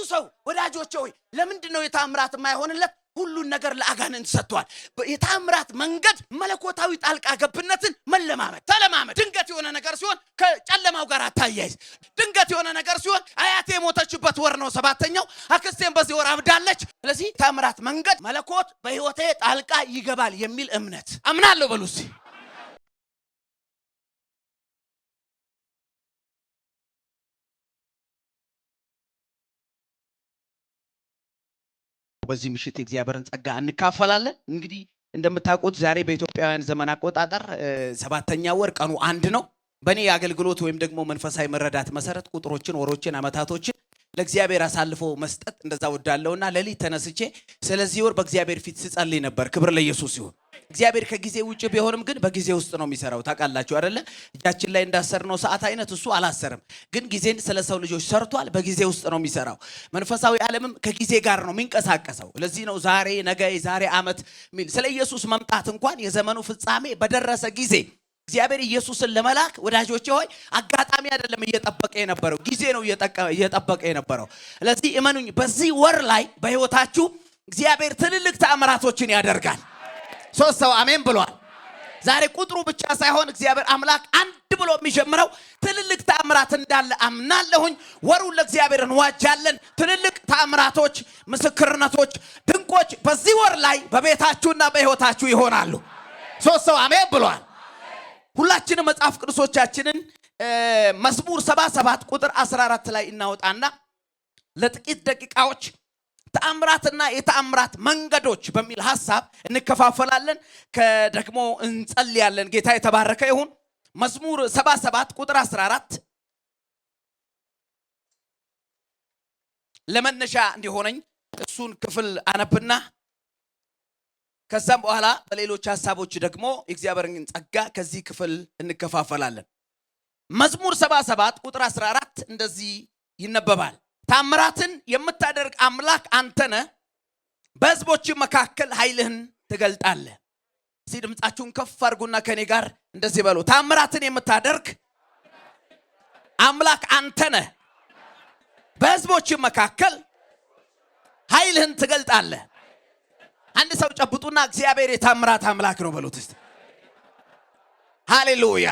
ሰው ወዳጆቼ ሆይ ለምንድነው የታምራት የማይሆንለት? ሁሉን ነገር ለአጋንንት ሰጥቷል። የታምራት መንገድ መለኮታዊ ጣልቃ ገብነትን መለማመድ ተለማመድ። ድንገት የሆነ ነገር ሲሆን ከጨለማው ጋር አታያይዝ። ድንገት የሆነ ነገር ሲሆን አያቴ የሞተችበት ወር ነው 7ኛው አክስቴም በዚህ ወር አብዳለች። ስለዚህ ታምራት መንገድ መለኮት በህይወቴ ጣልቃ ይገባል የሚል እምነት አምናለሁ በሉሲ። በዚህ ምሽት እግዚአብሔርን ጸጋ እንካፈላለን። እንግዲህ እንደምታውቁት ዛሬ በኢትዮጵያውያን ዘመን አቆጣጠር 7ኛ ወር ቀኑ 1 ነው። በእኔ አገልግሎት ወይም ደግሞ መንፈሳዊ መረዳት መሰረት ቁጥሮችን፣ ወሮችን፣ አመታቶችን ለእግዚአብሔር አሳልፎ መስጠት እንደዛ ወዳለውና ለሊት ተነስቼ ስለዚህ ወር በእግዚአብሔር ፊት ስጸልይ ነበር። ክብር ለኢየሱስ ይሁን። እግዚአብሔር ከጊዜ ውጭ ቢሆንም ግን በጊዜ ውስጥ ነው የሚሰራው። ታውቃላችሁ አይደለ? እጃችን ላይ እንዳሰርነው ሰዓት አይነት እሱ አላሰርም፣ ግን ጊዜን ስለ ሰው ልጆች ሰርቷል። በጊዜ ውስጥ ነው የሚሰራው። መንፈሳዊ ዓለምም ከጊዜ ጋር ነው የሚንቀሳቀሰው። ለዚህ ነው ዛሬ ነገ፣ ዛሬ ዓመት ሚል ስለ ኢየሱስ መምጣት እንኳን የዘመኑ ፍጻሜ በደረሰ ጊዜ እግዚአብሔር ኢየሱስን ለመላክ ወዳጆቼ ሆይ አጋጣሚ አይደለም እየጠበቀ የነበረው፣ ጊዜ ነው እየጠበቀ የነበረው። ስለዚህ እመኑኝ በዚህ ወር ላይ በህይወታችሁ እግዚአብሔር ትልልቅ ተአምራቶችን ያደርጋል። ሶስት ሰው አሜን ብሏል። ዛሬ ቁጥሩ ብቻ ሳይሆን እግዚአብሔር አምላክ አንድ ብሎ የሚጀምረው ትልልቅ ተአምራት እንዳለ አምናለሁኝ። ወሩን ለእግዚአብሔር እንዋጃለን። ትልልቅ ተአምራቶች፣ ምስክርነቶች፣ ድንቆች በዚህ ወር ላይ በቤታችሁና በህይወታችሁ ይሆናሉ። ሶስት ሰው አሜን ብሏል። ሁላችንም መጽሐፍ ቅዱሶቻችንን መዝሙር 77 ቁጥር 14 ላይ እናወጣና ለጥቂት ደቂቃዎች ተአምራትና የተአምራት መንገዶች በሚል ሐሳብ እንከፋፈላለን። ከደግሞ እንጸልያለን። ጌታ የተባረከ ይሁን። መዝሙር 77 ቁጥር 14 ለመነሻ እንዲሆነኝ እሱን ክፍል አነብና ከዛም በኋላ በሌሎች ሐሳቦች ደግሞ እግዚአብሔርን ጸጋ ከዚህ ክፍል እንከፋፈላለን። መዝሙር 77 ቁጥር 14 እንደዚህ ይነበባል። ታምራትን የምታደርግ አምላክ አንተ ነህ፣ በሕዝቦች መካከል ኃይልህን ትገልጣለህ። እስቲ ድምጻችሁን ከፍ አድርጉና ከኔ ጋር እንደዚህ በሉ። ታምራትን የምታደርግ አምላክ አንተ ነህ፣ በሕዝቦች መካከል ኃይልህን ትገልጣለህ። አንድ ሰው ጨብጡና እግዚአብሔር የታምራት አምላክ ነው በሉት እስቲ። ሃሌሉያ።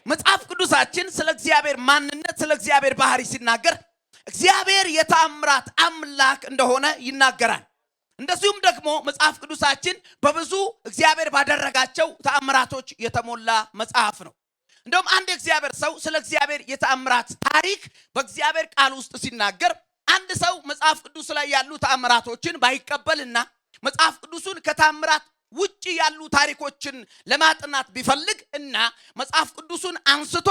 መጽሐፍ ቅዱሳችን ስለ እግዚአብሔር ማንነት፣ ስለ እግዚአብሔር ባህሪ ሲናገር እግዚአብሔር የታምራት አምላክ እንደሆነ ይናገራል። እንደዚሁም ደግሞ መጽሐፍ ቅዱሳችን በብዙ እግዚአብሔር ባደረጋቸው ተአምራቶች የተሞላ መጽሐፍ ነው። እንደውም አንድ እግዚአብሔር ሰው ስለ እግዚአብሔር የተአምራት ታሪክ በእግዚአብሔር ቃል ውስጥ ሲናገር አንድ ሰው መጽሐፍ ቅዱስ ላይ ያሉ ተአምራቶችን ባይቀበልና መጽሐፍ ቅዱሱን ከታምራት ውጪ ያሉ ታሪኮችን ለማጥናት ቢፈልግ እና መጽሐፍ ቅዱሱን አንስቶ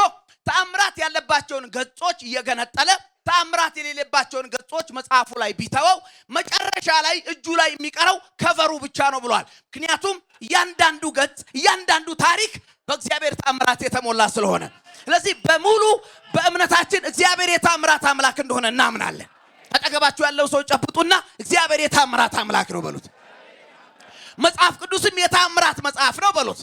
ተአምራት ያለባቸውን ገጾች እየገነጠለ ተአምራት የሌለባቸውን ገጾች መጽሐፉ ላይ ቢተወው መጨረሻ ላይ እጁ ላይ የሚቀረው ከቨሩ ብቻ ነው ብሏል። ምክንያቱም እያንዳንዱ ገጽ፣ እያንዳንዱ ታሪክ በእግዚአብሔር ተአምራት የተሞላ ስለሆነ፣ ስለዚህ በሙሉ በእምነታችን እግዚአብሔር የታምራት አምላክ እንደሆነ እናምናለን። አጠገባችሁ ያለው ሰው ጨብጡና እግዚአብሔር የታምራት አምላክ ነው በሉት። መጽሐፍ ቅዱስም የታምራት መጽሐፍ ነው በሉት።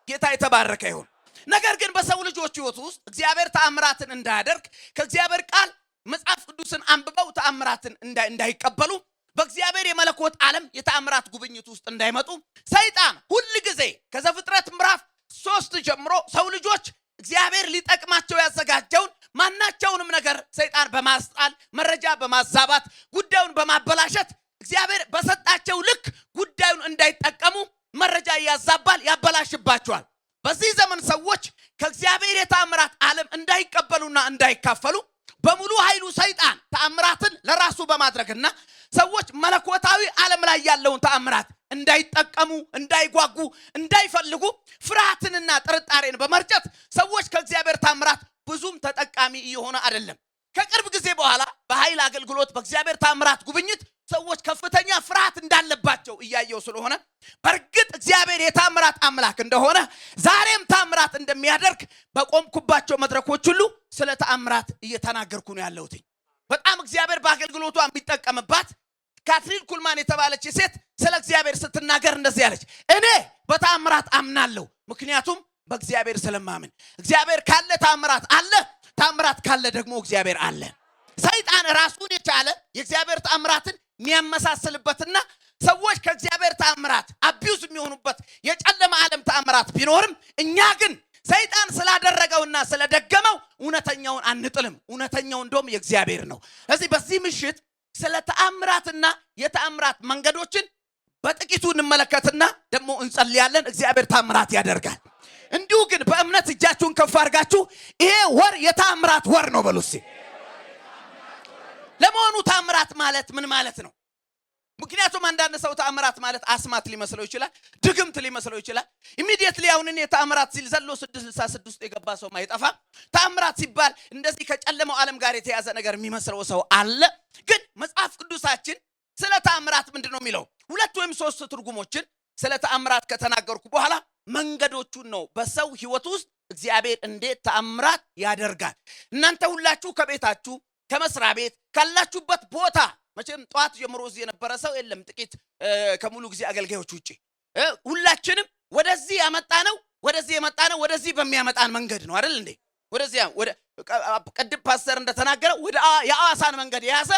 ጌታ የተባረከ ይሁን። ነገር ግን በሰው ልጆች ሕይወት ውስጥ እግዚአብሔር ተአምራትን እንዳያደርግ ከእግዚአብሔር ቃል መጽሐፍ ቅዱስን አንብበው ተአምራትን እንዳይቀበሉ በእግዚአብሔር የመለኮት ዓለም የተአምራት ጉብኝት ውስጥ እንዳይመጡ ሰይጣን ሁሉ ጊዜ ከዘፍጥረት ምዕራፍ 3 ጀምሮ ሰው ልጆች እግዚአብሔር ሊጠቅማቸው ያዘጋጀውን ማናቸውንም ነገር ሰይጣን በማስጣል መረጃ በማዛባት ጉዳዩን በማበላሸት እግዚአብሔር በሰጣቸው ልክ ጉዳዩን እንዳይጠቀሙ መረጃ ያዛባል፣ ያበላሽባቸዋል። በዚህ ዘመን ሰዎች ከእግዚአብሔር የተአምራት ዓለም እንዳይቀበሉና እንዳይካፈሉ በሙሉ ኃይሉ ሰይጣን ተአምራትን ለራሱ በማድረግና ሰዎች መለኮታዊ ዓለም ላይ ያለውን ተአምራት እንዳይጠቀሙ፣ እንዳይጓጉ፣ እንዳይፈልጉ ፍርሃትንና ጥርጣሬን በመርጨት ሰዎች ከእግዚአብሔር ተአምራት ብዙም ተጠቃሚ እየሆነ አይደለም። ከቅርብ ጊዜ በኋላ በኃይል አገልግሎት በእግዚአብሔር ተአምራት ጉብኝት ሰዎች ከፍተኛ ፍርሃት እንዳለባቸው እያየው ስለሆነ በርግጥ እግዚአብሔር የታምራት አምላክ እንደሆነ ዛሬም ታምራት እንደሚያደርግ በቆምኩባቸው መድረኮች ሁሉ ስለ ታምራት እየተናገርኩ ነው ያለሁት። በጣም እግዚአብሔር በአገልግሎቷ የሚጠቀምባት ካትሪን ኩልማን የተባለች ሴት ስለ እግዚአብሔር ስትናገር እንደዚህ ያለች፣ እኔ በታምራት አምናለሁ፣ ምክንያቱም በእግዚአብሔር ስለማምን። እግዚአብሔር ካለ ታምራት አለ፣ ታምራት ካለ ደግሞ እግዚአብሔር አለ። ሰይጣን ሰይጣን ራሱን የቻለ የእግዚአብሔር ተአምራትን የሚያመሳስልበትና ሰዎች ከእግዚአብሔር ተአምራት አቢዩስ የሚሆኑበት የጨለማ ዓለም ተአምራት ቢኖርም እኛ ግን ሰይጣን ስላደረገውና ስለደገመው እውነተኛውን አንጥልም። እውነተኛው እንደውም የእግዚአብሔር ነው። ስለዚህ በዚህ ምሽት ስለ ተአምራትና የተአምራት መንገዶችን በጥቂቱ እንመለከትና ደግሞ እንጸልያለን። እግዚአብሔር ተአምራት ያደርጋል። እንዲሁ ግን በእምነት እጃችሁን ከፍ አድርጋችሁ ይሄ ወር የተአምራት ወር ነው በሉሲ። ለመሆኑ ተአምራት ማለት ምን ማለት ነው? ምክንያቱም አንዳንድ ሰው ተአምራት ማለት አስማት ሊመስለው ይችላል፣ ድግምት ሊመስለው ይችላል። ኢሚዲየትሊ አሁን እኔ ተአምራት ሲል ዘሎ 666 ውስጥ የገባ ሰው ማይጠፋ። ተአምራት ሲባል እንደዚህ ከጨለማው ዓለም ጋር የተያዘ ነገር የሚመስለው ሰው አለ። ግን መጽሐፍ ቅዱሳችን ስለ ተአምራት ምንድነው የሚለው? ሁለት ወይም ሶስት ትርጉሞችን ስለ ተአምራት ከተናገርኩ በኋላ መንገዶቹን ነው በሰው ህይወት ውስጥ እግዚአብሔር እንዴት ተአምራት ያደርጋል። እናንተ ሁላችሁ ከቤታችሁ ከመስሪያ ቤት ካላችሁበት ቦታ መቼም ጧት ጀምሮ እዚህ የነበረ ሰው የለም ጥቂት ከሙሉ ጊዜ አገልጋዮች ውጪ ሁላችንም ወደዚህ ያመጣነው ወደዚህ በሚያመጣን መንገድ ነው አይደል እንዴ? ወደዚህ ወደ ቀድም ፓስተር እንደተናገረ ወደ የአዋሳን መንገድ የያዘ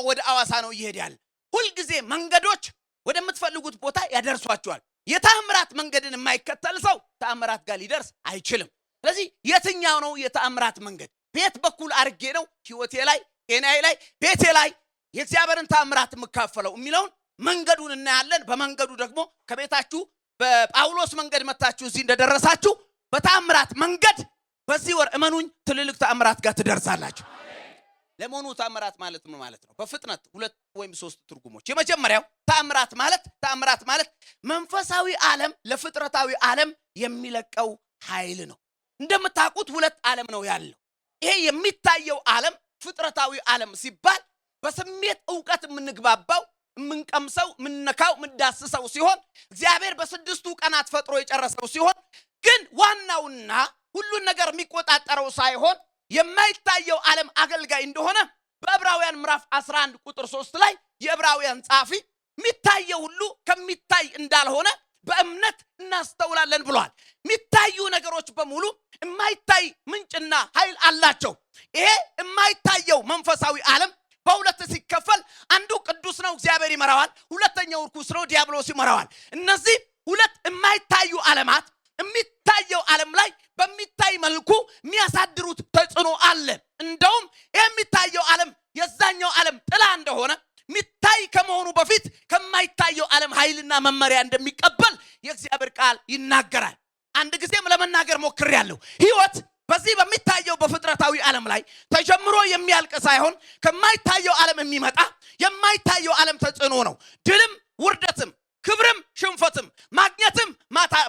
ወደ አዋሳ ነው ይሄድ ያለ። ሁሉ ጊዜ መንገዶች ወደምትፈልጉት ቦታ ያደርሷቸዋል። የተአምራት መንገድን የማይከተል ሰው ተአምራት ጋር ሊደርስ አይችልም። ስለዚህ የትኛው ነው የተአምራት መንገድ? ቤት በኩል አርጌ ነው ህይወቴ ላይ ጤናዬ ላይ ቤቴ ላይ የእግዚአብሔርን ተአምራት የምካፈለው የሚለውን መንገዱን እናያለን። በመንገዱ ደግሞ ከቤታችሁ በጳውሎስ መንገድ መታችሁ እዚህ እንደደረሳችሁ በተአምራት መንገድ በዚህ ወር እመኑኝ ትልልቅ ተአምራት ጋር ትደርሳላችሁ። ለመሆኑ ተአምራት ማለት ምን ማለት ነው? በፍጥነት ሁለት ወይም ሶስት ትርጉሞች። የመጀመሪያው ተአምራት ማለት መንፈሳዊ ዓለም ለፍጥረታዊ ዓለም የሚለቀው ኃይል ነው። እንደምታውቁት ሁለት ዓለም ነው ያለው። ይሄ የሚታየው ዓለም ፍጥረታዊ ዓለም ሲባል በስሜት ዕውቀት የምንግባባው የምንቀምሰው የምንነካው የምንዳስሰው ሲሆን እግዚአብሔር በስድስቱ ቀናት ፈጥሮ የጨረሰው ሲሆን ግን ዋናውና ሁሉን ነገር የሚቆጣጠረው ሳይሆን የማይታየው ዓለም አገልጋይ እንደሆነ በዕብራውያን ምዕራፍ 11 ቁጥር 3 ላይ የዕብራውያን ጻፊ የሚታየው ሁሉ ከሚታይ እንዳልሆነ በእምነት እናስተውላለን ብሏል። የሚታዩ ነገሮች በሙሉ የማይታይ ምንጭና ኃይል አላቸው። ይሄ የማይታየው መንፈሳዊ ዓለም በሁለት ሲከፈል አንዱ ቅዱስ ነው እግዚአብሔር ይመራዋል፣ ሁለተኛው ርኩስ ነው ዲያብሎስ ይመራዋል። እነዚህ ሁለት የማይታዩ ዓለማት የሚታየው ዓለም ላይ በሚታይ መልኩ የሚያሳድሩት ተጽዕኖ አለ። እንደውም የሚታየው ዓለም የዛኛው ዓለም ጥላ እንደሆነ ሚታይ ከመሆኑ በፊት ከማይታየው ዓለም ኃይልና መመሪያ እንደሚቀበል የእግዚአብሔር ቃል ይናገራል። አንድ ጊዜም ለመናገር ሞክሬያለሁ። ህይወት በዚህ በሚታየው በፍጥረታዊ ዓለም ላይ ተጀምሮ የሚያልቅ ሳይሆን ከማይታየው ዓለም የሚመጣ የማይታየው ዓለም ተጽዕኖ ነው። ድልም ውርደትም ክብርም ሽንፈትም ማግኘትም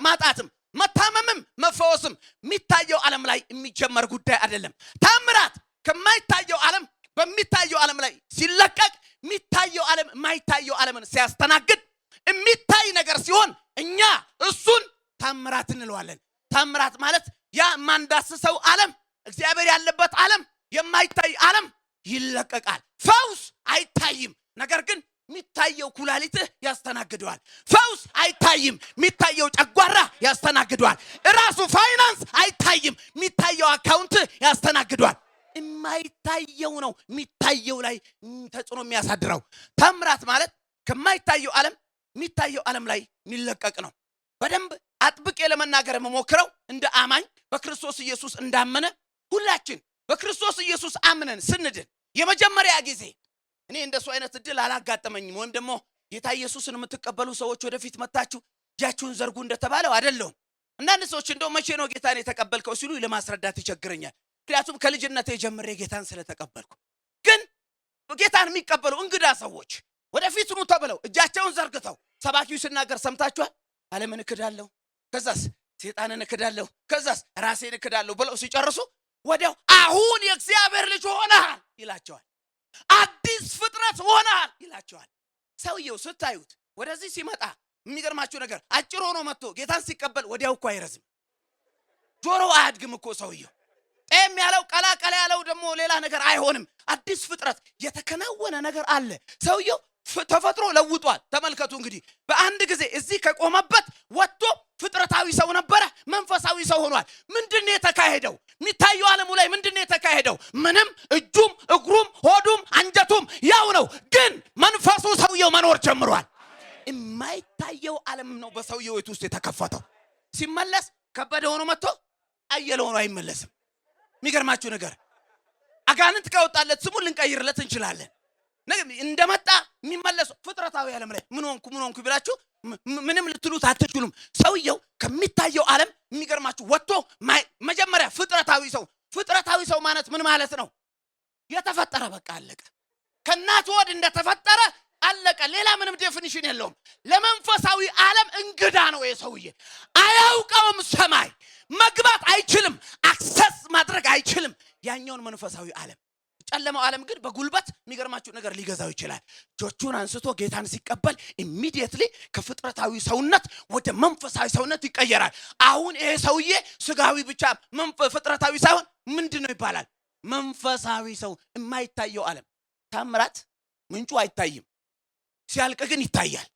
ማጣትም መታመምም መፈወስም የሚታየው ዓለም ላይ የሚጀመር ጉዳይ አይደለም። ተአምራት ከማይታየው ዓለም በሚታየው ዓለም ላይ ሲለቀቅ የሚታየው ዓለም የማይታየው ዓለምን ሲያስተናግድ የሚታይ ነገር ሲሆን እኛ እሱን ተአምራት እንለዋለን። ተአምራት ማለት ያ ማንዳስሰው ዓለም እግዚአብሔር ያለበት ዓለም የማይታይ ዓለም ይለቀቃል። ፈውስ አይታይም፣ ነገር ግን የሚታየው ኩላሊትህ ያስተናግደዋል። ፈውስ አይታይም፣ የሚታየው ጨጓራ ያስተናግደዋል። ራሱ ፋይናንስ አይታይም፣ የሚታየው አካውንት ያስተናግደዋል። የማይታየው ነው የሚታየው ላይ ተጽዕኖ የሚያሳድረው። ተአምራት ማለት ከማይታየው ዓለም የሚታየው ዓለም ላይ የሚለቀቅ ነው። በደንብ አጥብቄ ለመናገር የምሞክረው እንደ አማኝ በክርስቶስ ኢየሱስ እንዳመነ ሁላችን በክርስቶስ ኢየሱስ አምነን ስንድን የመጀመሪያ ጊዜ እኔ እንደሱ አይነት እድል አላጋጠመኝም። ወይም ደግሞ ጌታ ኢየሱስን የምትቀበሉ ሰዎች ወደፊት መታችሁ እጃችሁን ዘርጉ እንደተባለው አይደለም። አንዳንድ ሰዎች እንደው መቼ ነው ጌታን የተቀበልከው ሲሉ ለማስረዳት ይቸግረኛል። ምክንያቱም ከልጅነቴ ጀምሬ ጌታን ስለተቀበልኩ። ግን ጌታን የሚቀበሉ እንግዳ ሰዎች ወደፊት ኑ ተብለው እጃቸውን ዘርግተው ሰባኪው ሲናገር ሰምታችኋል። ዓለምን እክዳለሁ፣ ከዛስ ሰይጣንን እክዳለሁ፣ ከዛስ ራሴን እክዳለሁ ብለው ሲጨርሱ ወዲያው አሁን የእግዚአብሔር ልጅ ሆነሃል ይላቸዋል። አዲስ ፍጥረት ሆነሃል ይላቸዋል። ሰውየው ስታዩት ወደዚህ ሲመጣ የሚገርማችሁ ነገር አጭር ሆኖ መጥቶ ጌታን ሲቀበል ወዲያው እኮ አይረዝም፣ ጆሮ አያድግም እኮ ሰውየው። ጤም ያለው ቀላቀላ ያለው ደግሞ ሌላ ነገር አይሆንም። አዲስ ፍጥረት የተከናወነ ነገር አለ። ሰውየው ተፈጥሮ ለውጧል። ተመልከቱ እንግዲህ በአንድ ጊዜ እዚህ ከቆመበት ወጥቶ ፍጥረታዊ ሰው ነበረ፣ መንፈሳዊ ሰው ሆኗል። ምንድነው የተካሄደው? የሚታየው ዓለሙ ላይ ምንድነው የተካሄደው? ምንም። እጁም እግሩም መኖር ጀምሯል። የማይታየው ዓለም ነው በሰውየው ሕይወት ውስጥ የተከፈተው። ሲመለስ ከበደ ሆኖ መጥቶ አየለ ሆኖ አይመለስም። የሚገርማችሁ ነገር አጋንንት ካወጣለት ስሙን ልንቀይርለት እንችላለን። እንደመጣ የሚመለስ ፍጥረታዊ ዓለም ላይ ምን ሆንኩ ብላችሁ ምንም ልትሉት አትችሉም። ሰውየው ከሚታየው ዓለም የሚገርማችሁ ወጥቶ መጀመሪያ ፍጥረታዊ ሰው ማለት ምን ማለት ነው? የተፈጠረ በቃ አለቀ። ከእናቱ ወድ እንደተፈጠረ አለቀ። ሌላ ምንም ዴፊኒሽን የለውም። ለመንፈሳዊ ዓለም እንግዳ ነው የሰውዬ። አያውቀውም። ሰማይ መግባት አይችልም። አክሰስ ማድረግ አይችልም ያኛውን መንፈሳዊ ዓለም። ጨለማው ዓለም ግን በጉልበት የሚገርማችሁ ነገር ሊገዛው ይችላል። እጆቹን አንስቶ ጌታን ሲቀበል ኢሚዲየትሊ ከፍጥረታዊ ሰውነት ወደ መንፈሳዊ ሰውነት ይቀየራል። አሁን ይሄ ሰውዬ ስጋዊ ብቻ ፍጥረታዊ ሳይሆን ምንድነው ይባላል? መንፈሳዊ ሰው። የማይታየው ዓለም ታምራት ምንጩ አይታይም፣ ሲያልቅ ግን ይታያል።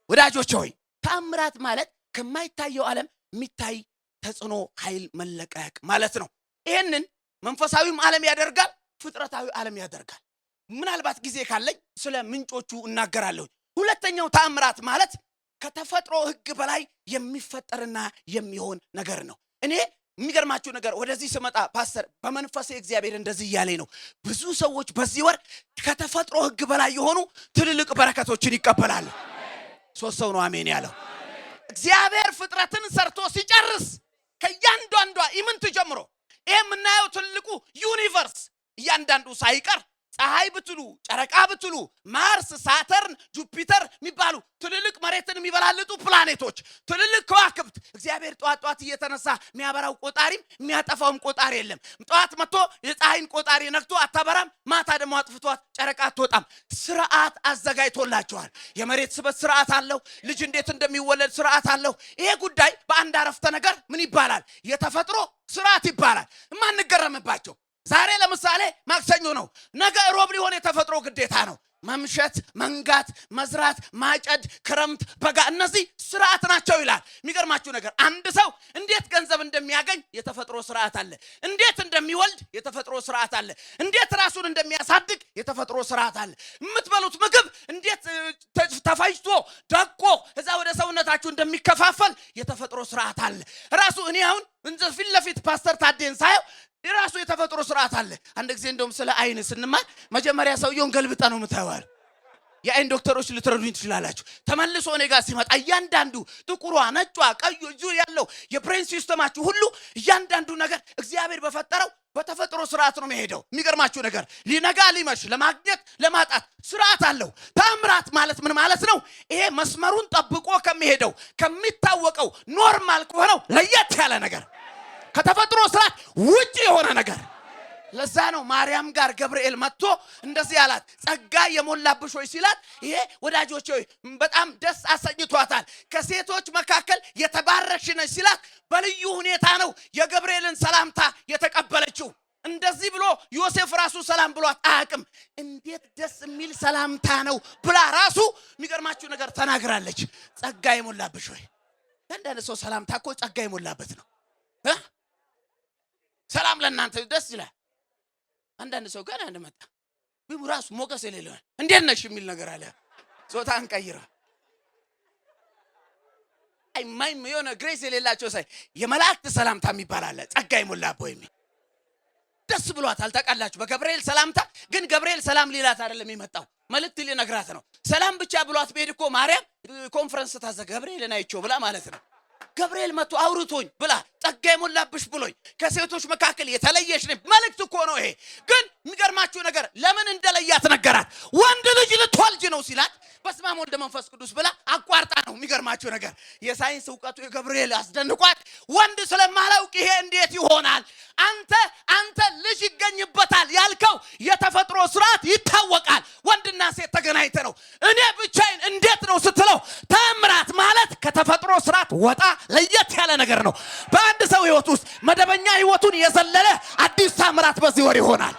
ወዳጆች ሆይ ታምራት ማለት ከማይታየው ዓለም የሚታይ ተጽዕኖ ኃይል መለቀቅ ማለት ነው። ይሄንን መንፈሳዊም ዓለም ያደርጋል፣ ፍጥረታዊ ዓለም ያደርጋል። ምናልባት ጊዜ ካለኝ ስለ ምንጮቹ እናገራለሁ። ሁለተኛው ታምራት ማለት ከተፈጥሮ ሕግ በላይ የሚፈጠርና የሚሆን ነገር ነው። እኔ የሚገርማችሁ ነገር ወደዚህ ስመጣ ፓስተር በመንፈሴ እግዚአብሔር እንደዚህ እያለኝ ነው። ብዙ ሰዎች በዚህ ወር ከተፈጥሮ ሕግ በላይ የሆኑ ትልልቅ በረከቶችን ይቀበላሉ። ሶስት ሰው ነው አሜን ያለው። እግዚአብሔር ፍጥረትን ሰርቶ ሲጨርስ ከእያንዳንዷ ኢምንት ጀምሮ ይሄ የምናየው ትልቁ ዩኒቨርስ እያንዳንዱ ሳይቀር ፀሐይ ብትሉ ጨረቃ ብትሉ ማርስ፣ ሳተርን፣ ጁፒተር የሚባሉ ትልልቅ መሬትን የሚበላልጡ ፕላኔቶች፣ ትልልቅ ከዋክብት እግዚአብሔር ጧት እየተነሳ የሚያበራው ቆጣሪም የሚያጠፋውም ቆጣሪ የለም። ጧት መጥቶ የፀሐይን ቆጣሪ ነክቶ አታበራም፣ ማታ ደግሞ አጥፍቷት ጨረቃ አትወጣም። ስርዓት አዘጋጅቶላቸዋል። የመሬት ስበት ስርዓት አለው። ልጅ እንዴት እንደሚወለድ ስርዓት አለው። ይሄ ጉዳይ በአንድ አረፍተ ነገር ምን ይባላል? የተፈጥሮ ስርዓት ይባላል። የማንገረምባቸው ዛሬ ለምሳሌ ማክሰኞ ነው፣ ነገ ሮብ ሊሆን የተፈጥሮ ግዴታ ነው። መምሸት፣ መንጋት፣ መዝራት፣ ማጨድ፣ ክረምት፣ በጋ እነዚህ ስርዓት ናቸው ይላል። የሚገርማችሁ ነገር አንድ ሰው እንዴት ገንዘብ እንደሚያገኝ የተፈጥሮ ስርዓት አለ። እንዴት እንደሚወልድ የተፈጥሮ ስርዓት አለ። እንዴት ራሱን እንደሚያሳድግ የተፈጥሮ ስርዓት አለ። የምትበሉት ምግብ እንዴት ተፈጭቶ ደቆ እዛ ወደ ሰውነታችሁ እንደሚከፋፈል የተፈጥሮ ስርዓት አለ። ራሱ እኔ አሁን ፊት ለፊት ፓስተር ታዴን ሳየው የራሱ የተፈጥሮ ስርዓት አለ። አንድ ጊዜ እንደውም ስለ አይን ስንማር መጀመሪያ ሰውየውን ገልብጣ ነው የምታየዋል። የአይን ዶክተሮች ልትረዱኝ ትችላላችሁ። ተመልሶ እኔ ጋር ሲመጣ እያንዳንዱ ጥቁሯ፣ ነጯ፣ ቀዩ እጁ ያለው የብሬን ሲስተማችሁ ሁሉ እያንዳንዱ ነገር እግዚአብሔር በፈጠረው በተፈጥሮ ስርዓት ነው የሚሄደው። የሚገርማችሁ ነገር ሊነጋ ሊመሽ፣ ለማግኘት ለማጣት ስርዓት አለው። ታምራት ማለት ምን ማለት ነው? ይሄ መስመሩን ጠብቆ ከሚሄደው ከሚታወቀው ኖርማል ከሆነው ለየት ያለ ነገር፣ ከተፈጥሮ ስርዓት ውጪ የሆነ ነገር። ለዛ ነው ማርያም ጋር ገብርኤል መጥቶ እንደዚህ አላት፣ ጸጋ የሞላብሽ ሆይ ሲላት፣ ይሄ ወዳጆች ሆይ በጣም ደስ አሰኝቷታል። ከሴቶች መካከል የተባረክሽ ነሽ ሲላት፣ በልዩ ሁኔታ ነው የገብርኤልን ሰላምታ የተቀበለችው። እንደዚህ ብሎ ዮሴፍ ራሱ ሰላም ብሏት አያውቅም። እንዴት ደስ የሚል ሰላምታ ነው ብላ ራሱ የሚገርማችሁ ነገር ተናግራለች። ጸጋ የሞላብሽ ሆይ። አንዳንድ ሰው ሰላምታ እኮ ጸጋ የሞላበት ነው። ሰላም ለእናንተ ደስ ይላል። አንዳንድ ሰው ገና እንደመጣ ራሱ ሞገስ የሌለው እንዴት ነሽ የሚል ነገር አለ። ጾታን ቀይራ አይማይም የሆነ ግሬስ የሌላቸው ሳይ የመላእክት ሰላምታ የሚባል አለ። ጸጋ የሞላብህ የሚል ደስ ብሏታል። ታውቃላችሁ በገብርኤል ሰላምታ ግን ገብርኤል ሰላም ሊላት አይደለም የመጣው፣ መልእክት ሊነግራት ነው። ሰላም ብቻ ብሏት ቢሄድ እኮ ማርያም ኮንፈረንስ ታዘ ገብርኤልን አይቼው ብላ ማለት ነው። ገብርኤል መጥቶ አውርቶኝ ብላ ጸጋ የሞላብሽ ብሎኝ ከሴቶች መካከል የተለየሽ ነኝ መልእክት እኮ ነው ይሄ። ግን የሚገርማችሁ ነገር ለምን እንደለያት ነገራት። ወንድ ልጅ ልትወልጂ ነው ሲላት በስመ አብ ወወልድ ወመንፈስ ቅዱስ ብላ አቋርጣ ነው። የሚገርማችሁ ነገር የሳይንስ ዕውቀቱ የገብርኤል አስደንቋት፣ ወንድ ስለማላውቅ ይሄ እንዴት ይሆናል? አንተ ልጅ ይገኝበታል ያልከው የተፈጥሮ ስርዓት ይታወቃል። ወንድና ሴት ተገናኝተ ነው። እኔ ብቻዬን እንዴት ነው ስትለው፣ ታምራት ማለት ከተፈጥሮ ስርዓት ወጣ ለየት ያለ ነገር ነው። በአንድ ሰው ህይወት ውስጥ መደበኛ ህይወቱን የዘለለ አዲስ ታምራት በዚህ ወር ይሆናል።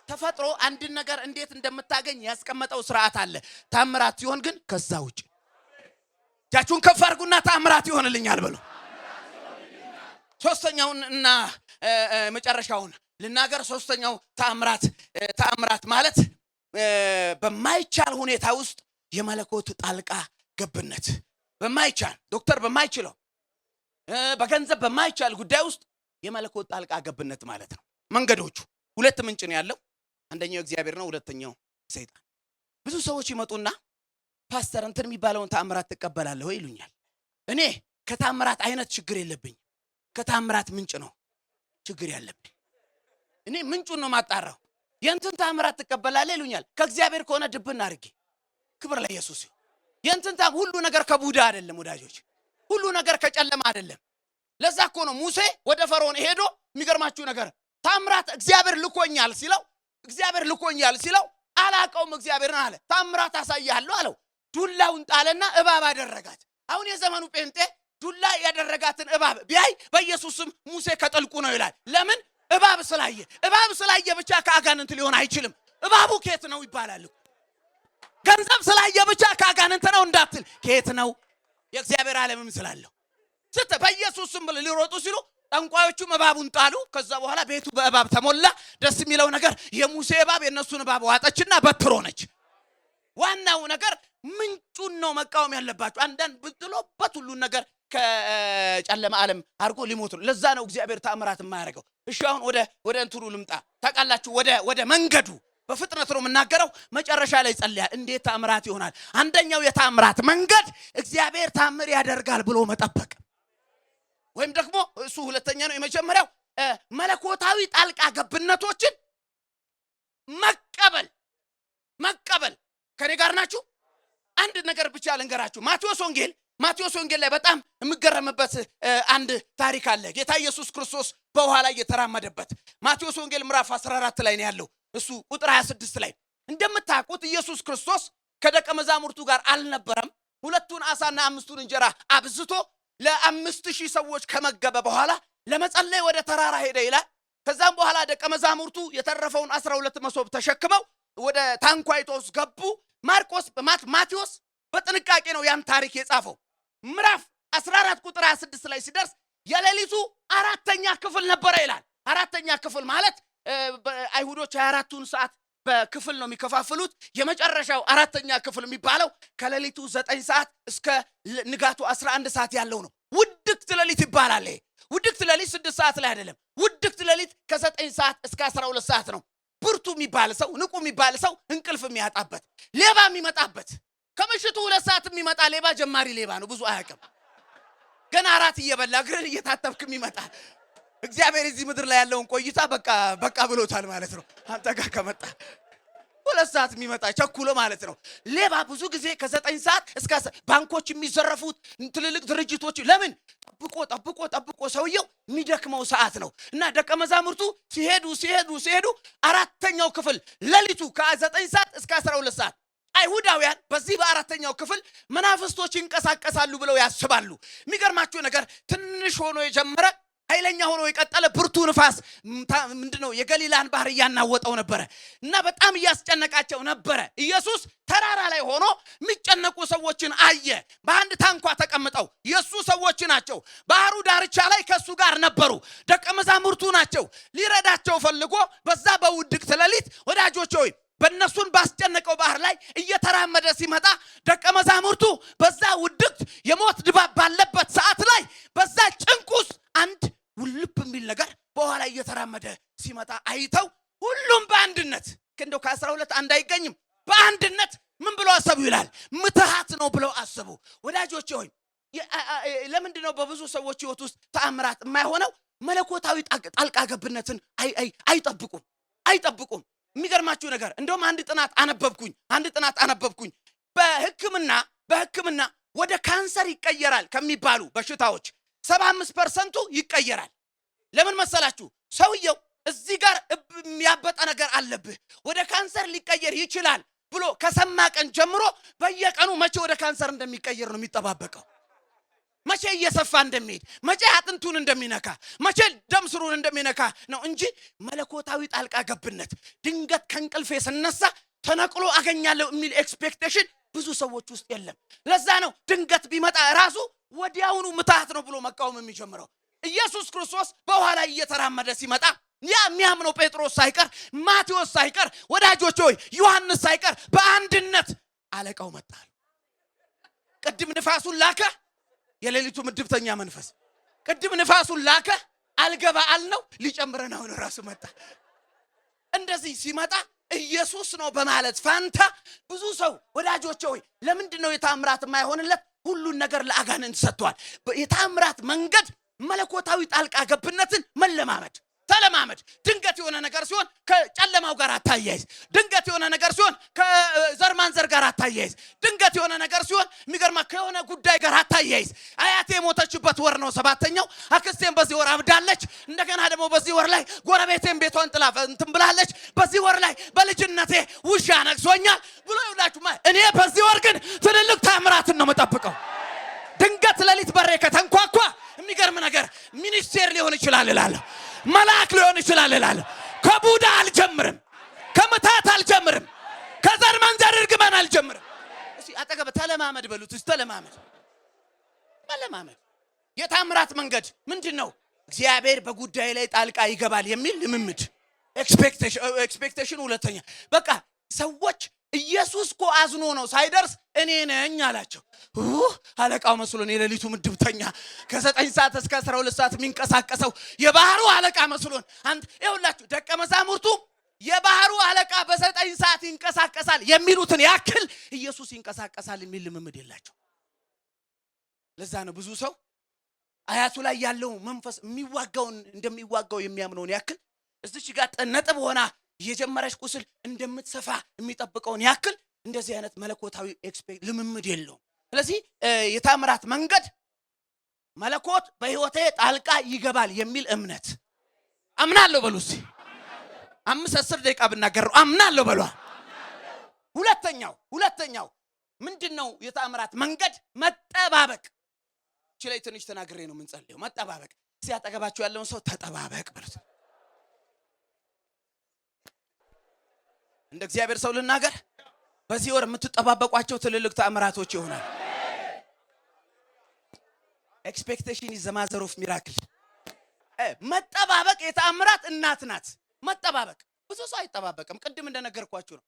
ተፈጥሮ አንድን ነገር እንዴት እንደምታገኝ ያስቀመጠው ስርዓት አለ። ታምራት ሲሆን ግን ከዛ ውጪ እጃችሁን ከፍ አድርጉና ታምራት ይሆንልኛል በሉ። ሶስተኛውን እና መጨረሻውን ልናገር። ሶስተኛው ታምራት ማለት በማይቻል ሁኔታ ውስጥ የመለኮት ጣልቃ ገብነት በማይቻል ዶክተር በማይችለው በገንዘብ በማይቻል ጉዳይ ውስጥ የመለኮት ጣልቃ ገብነት ማለት ነው። መንገዶቹ ሁለት ምንጭ ነው ያለው። አንደኛው እግዚአብሔር ነው፣ ሁለተኛው ሰይጣን። ብዙ ሰዎች ይመጡና ፓስተር እንትን የሚባለውን ተአምራት ትቀበላለህ ወይ ይሉኛል። እኔ ከተአምራት አይነት ችግር የለብኝ፣ ከተአምራት ምንጭ ነው ችግር ያለብኝ። እኔ ምንጩን ነው ማጣራው። የእንትን ተአምራት ትቀበላለህ ይሉኛል። ከእግዚአብሔር ከሆነ ድብና አድርጌ ክብር ለኢየሱስ ይሁን። የእንትን ሁሉ ነገር ከቡዳ አይደለም ወዳጆች፣ ሁሉ ነገር ከጨለማ አይደለም። ለዛ እኮ ነው ሙሴ ወደ ፈርዖን ሄዶ የሚገርማችሁ ነገር ታምራት እግዚአብሔር ልኮኛል ሲለው አላቀውም እግዚአብሔርን አለ። ታምራት አሳያለሁ አለው። ዱላውን ጣለና እባብ አደረጋት። አሁን የዘመኑ ጴንጤ ዱላ ያደረጋትን እባብ ቢያይ በኢየሱስም ሙሴ ከጥልቁ ነው ይላል። ለምን? እባብ ስላየ ብቻ ከአጋንንት ሊሆን አይችልም። እባቡ ከየት ነው ይባላል። ገንዘብ ስላየ ብቻ ከአጋንንት ነው እንዳትል፣ ከየት ነው? የእግዚአብሔር ዓለምም ስላለው በኢየሱስም ብለው ሊሮጡ ሲሉ ጠንቋዮቹም እባቡን ጣሉ። ከዛ በኋላ ቤቱ በእባብ ተሞላ። ደስ የሚለው ነገር የሙሴ እባብ የነሱን እባብ ዋጠችና በትር ሆነች። ዋናው ነገር ምንጩን ነው መቃወም ያለባችሁ። አንዳንድ ብትሎበት ሁሉን ነገር ከጨለማ ዓለም አድርጎ ሊሞት ነው። ለዛ ነው እግዚአብሔር ተአምራት የማያደርገው። እሺ አሁን ወደ እንትኑ ልምጣ። ታውቃላችሁ ወደ መንገዱ በፍጥነት ነው የምናገረው። መጨረሻ ላይ ጸልያል። እንዴት ተአምራት ይሆናል? አንደኛው የተአምራት መንገድ እግዚአብሔር ተአምር ያደርጋል ብሎ መጠበቅ፣ ወይም ደግሞ እሱ ሁለተኛ ነው። የመጀመሪያው መለኮታዊ ጣልቃ ገብነቶችን መቀበል። ከኔ ጋር ናችሁ? አንድ ነገር ብቻ ልንገራችሁ። ማቴዎስ ወንጌል ላይ በጣም የምገረምበት አንድ ታሪክ አለ። ጌታ ኢየሱስ ክርስቶስ በውሃ ላይ የተራመደበት ማቴዎስ ወንጌል ምዕራፍ 14 ላይ ነው ያለው። እሱ ቁጥር 26 ላይ እንደምታውቁት ኢየሱስ ክርስቶስ ከደቀ መዛሙርቱ ጋር አልነበረም። 2 ዓሣና 5 እንጀራ አብዝቶ ለ5000 ሰዎች ከመገበ በኋላ ለመጸለይ ወደ ተራራ ሄደ ይላል። ከዛም በኋላ ደቀ መዛሙርቱ የተረፈውን 12 መሶብ ተሸክመው ወደ ታንኳይቶስ ገቡ። ማቴዎስ በጥንቃቄ ነው ያን ታሪክ የጻፈው። ምዕራፍ 14 ቁጥር 26 ላይ ሲደርስ የሌሊቱ 4ኛ ክፍል ነበረ ይላል። 4ኛ ክፍል ማለት አይሁዶች 24ቱን ሰዓት በክፍል ነው የሚከፋፍሉት። የመጨረሻው 4ኛ ክፍል የሚባለው ከሌሊቱ 9 ሰዓት እስከ ንጋቱ 11 ሰዓት ያለው ነው። ውድቅት ሌሊት ይባላል። ውድቅት ሌሊት 6 ሰዓት ላይ አይደለም። ውድቅት ሌሊት ከ9 ሰዓት እስከ 12 ሰዓት ነው። ብርቱ የሚባል ሰው፣ ንቁ የሚባል ሰው እንቅልፍ የሚያጣበት፣ ሌባ የሚመጣበት። ከምሽቱ 2 ሰዓት የሚመጣ ሌባ ጀማሪ ሌባ ነው፣ ብዙ አያውቅም። ገና እራት እየበላ እግርን እየታጠብክ የሚመጣ እግዚአብሔር እዚህ ምድር ላይ ያለውን ቆይታ በቃ ብሎታል ማለት ነው። አንተ ጋር ከመጣ 2 ሰዓት የሚመጣ ቸኩሎ ማለት ነው። ሌባ ብዙ ጊዜ ከ9 ሰዓት እስከ ባንኮች የሚዘረፉት ትልልቅ ድርጅቶች ለምን ጠብቆ ሰውየው የሚደክመው ሰዓት ነው። እና ደቀ መዛሙርቱ ሲሄዱ 4ኛው ክፍል ሌሊቱ ከ9 ሰዓት እስከ 12 ሰዓት አይሁዳውያን በዚህ በ4ኛው ክፍል መናፍስቶች ይንቀሳቀሳሉ ብለው ያስባሉ። የሚገርማችሁ ነገር ትንሽ ሆኖ የጀመረ ኃይለኛ ሆኖ የቀጠለ ብርቱ ንፋስ ምንድነው የገሊላን ባህር ያናወጠው ነበር እና በጣም እያስጨነቃቸው ነበር። ኢየሱስ ተራራ ላይ ሆኖ የሚጨነቁ ሰዎችን አየ። በአንድ ታንኳ ተቀምጠው የሱ ሰዎች ናቸው። ባህሩ ዳርቻ ላይ ከሱ ጋር ነበሩ። ደቀ መዛሙርቱ ናቸው። ሊረዳቸው ፈልጎ በዛ በውድቅት ሌሊት ወዳጆች ሆይ በእነሱን ባስጨነቀው ባህር ላይ እየተራመደ ሲመጣ ደቀ መዛሙርቱ በዛ ውድቅት የሞት ድባብ ባለበት ሰዓት ላይ በዛ ጭንቁስ አንድ ውልብ የሚል ነገር በኋላ እየተራመደ ሲመጣ አይተው ሁሉም በአንድነት እንደው ከ12 አንድ አይገኝም፣ በአንድነት ምን ብለው አሰቡ ይላል? ምትሃት ነው ብለው አሰቡ። ወዳጆቼ ሆይ ለምንድን ነው በብዙ ሰዎች ህይወት ውስጥ ተአምራት የማይሆነው? መለኮታዊ ጣልቃ ገብነትን አይጠብቁም። የሚገርማችሁ ነገር እንደውም አንድ ጥናት አነበብኩኝ። በህክምና ወደ ካንሰር ይቀየራል ከሚባሉ በሽታዎች 75% ይቀየራል። ለምን መሰላችሁ? ሰውየው እዚህ ጋር የሚያበጣ ነገር አለብህ ወደ ካንሰር ሊቀየር ይችላል ብሎ ከሰማ ቀን ጀምሮ በየቀኑ መቼ ወደ ካንሰር እንደሚቀየር ነው የሚጠባበቀው። መቼ እየሰፋ እንደሚሄድ፣ መቼ አጥንቱን እንደሚነካ፣ መቼ ደም ስሩን እንደሚነካ ነው እንጂ መለኮታዊ ጣልቃ ገብነት ድንገት ከእንቅልፌ ስነሳ ተነቅሎ አገኛለሁ የሚል ኤክስፔክቴሽን ብዙ ሰዎች ውስጥ የለም። ለዛ ነው ድንገት ቢመጣ ራሱ ወዲያውኑ ምትሃት ነው ብሎ መቃወም የሚጀምረው። ኢየሱስ ክርስቶስ በውሃ ላይ እየተራመደ ሲመጣ ያ የሚያምነው ጴጥሮስ ሳይቀር፣ ማቴዎስ ሳይቀር፣ ወዳጆች ሆይ ዮሐንስ ሳይቀር በአንድነት አለቃው መጣ። ቅድም ንፋሱን ላከ፣ የሌሊቱ ምድብተኛ መንፈስ ቅድም ንፋሱን ላከ፣ አልገባ አልነው፣ ሊጨምረን አሁን ራሱ መጣ። እንደዚህ ሲመጣ ኢየሱስ ነው በማለት ፋንታ ብዙ ሰው ወዳጆቼ ሆይ ለምንድን ነው የታምራት የማይሆንለት? ሁሉን ነገር ለአጋንንት ሰጥቷል። የታምራት መንገድ መለኮታዊ ጣልቃ ገብነትን መለማመድ ተለማመድ። ድንገት የሆነ ነገር ሲሆን ከጨለማው ጋር አታያይዝ። ድንገት የሆነ ነገር ሲሆን ከዘር ማንዘር ጋር አታያይዝ። ድንገት የሆነ ነገር ሲሆን የሚገርማ ከሆነ ጉዳይ ጋር አታያይዝ። አያቴ የሞተችበት ወር ነው 7ኛው። አክስቴም በዚህ ወር አብዳለች። እንደገና ደግሞ በዚህ ወር ላይ ጎረቤቴም ቤቷን ጥላ እንትን ብላለች። በዚህ ወር ላይ በልጅነቴ ውሻ ነክሶኛል ብሎ ይውላችሁ። እኔ በዚህ ወር ግን ትልልቅ ታምራትን ነው መጠብቀው። ድንገት ሌሊት በሬ ከተንኳኳ የሚገርም ነገር ሚኒስቴር ሊሆን ይችላል እላለሁ። መልአክ ሊሆን ይችላል እላለሁ። ከቡዳ አልጀምርም፣ ከምታት አልጀምርም፣ ከዘር መንዘር እርግመን አልጀምርም። እስቲ አጠገብ ተለማመድ በሉት። እስቲ ተለማመድ። የታምራት መንገድ ምንድነው? እግዚአብሔር በጉዳይ ላይ ጣልቃ ይገባል የሚል ልምምድ ኤክስፔክቴሽን። ሁለተኛ በቃ ሰዎች ኢየሱስ እኮ አዝኖ ነው ሳይደርስ እኔ ነኝ አላቸው። አለቃው መስሎን የሌሊቱ ምድብተኛ ከ9 ሰዓት እስከ 12 ሰዓት የሚንቀሳቀሰው የባህሩ አለቃ መስሎን። አንተ ይኸውላችሁ ደቀ መዛሙርቱ የባህሩ አለቃ በ9 ሰዓት ይንቀሳቀሳል የሚሉትን ያክል ኢየሱስ ይንቀሳቀሳል የሚል ልምምድ የላቸው። ለዛ ነው ብዙ ሰው አያቱ ላይ ያለው መንፈስ የሚዋጋውን እንደሚዋጋው የሚያምነውን ያክል እዚች ጋር ነጥብ ሆና የጀመረች ቁስል እንደምትሰፋ የሚጠብቀውን ያክል እንደዚህ አይነት መለኮታዊ ልምምድ የለውም። ስለዚህ የታምራት መንገድ መለኮት በህይወቴ ጣልቃ ይገባል የሚል እምነት አምናለሁ በሉ። እስቲ 5-10 ደቂቃ ብናገር አምናለሁ በሉ። ሁለተኛው ምንድነው? የታምራት መንገድ መጠባበቅ። እቺ ላይ ትንሽ ተናግሬ ነው የምንጸልየው። መጠባበቅ። ሲያጠገባችሁ ያለውን ሰው ተጠባበቅ በሉት። እንደ እግዚአብሔር ሰው ልናገር፣ በዚህ ወር የምትጠባበቋቸው ትልልቅ ተአምራቶች ይሆናል። ኤክስፔክቴሽን ኢዝ ዘ ማዘር ኦፍ ሚራክል። መጠባበቅ የተአምራት እናት ናት። መጠባበቅ ብዙ ሰው አይጠባበቅም። ቅድም እንደነገርኳችሁ ነው።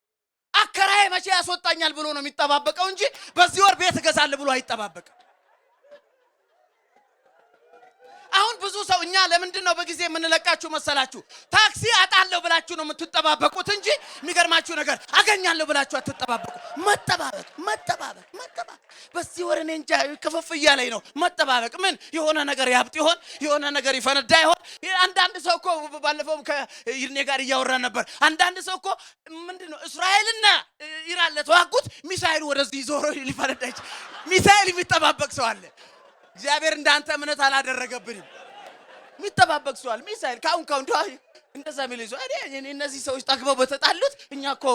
አከራዬ መቼ ያስወጣኛል ብሎ ነው የሚጠባበቀው እንጂ በዚህ ወር ቤት እገዛለሁ ብሎ አይጠባበቅም። አሁን ብዙ ሰው እኛ ለምንድን ነው በጊዜ የምንለቃችሁ መሰላችሁ? ታክሲ አጣለሁ ብላችሁ ነው የምትጠባበቁት እንጂ የሚገርማችሁ ነገር አገኛለሁ ብላችሁ አትጠባበቁ። መጠባበቅ በዚህ ወር እኔ እንጃ ክፍፍያ ላይ ነው መጠባበቅ። ምን የሆነ ነገር ያብጥ ይሆን? የሆነ ነገር ይፈነዳ ይሆን? አንዳንድ ሰው እኮ ባለፈው ከይርኔ ጋር እያወራን ነበር። አንዳንድ ሰው እኮ ምንድነው እስራኤልና ኢራን ለተዋጉት ሚሳኤል ወደዚህ ዞሮ ሊፈነዳ ይችላል። ሚሳኤል የሚጠባበቅ ሰው አለ። እግዚአብሔር እንዳንተ እምነት አላደረገብንም። የሚጠባበቅ ሰው አለ። ሚሳኤል ካሁን እንደዛ የሚል ሰው እኔ እነዚህ ሰዎች ጠግበው በተጣሉት እኛ እኮ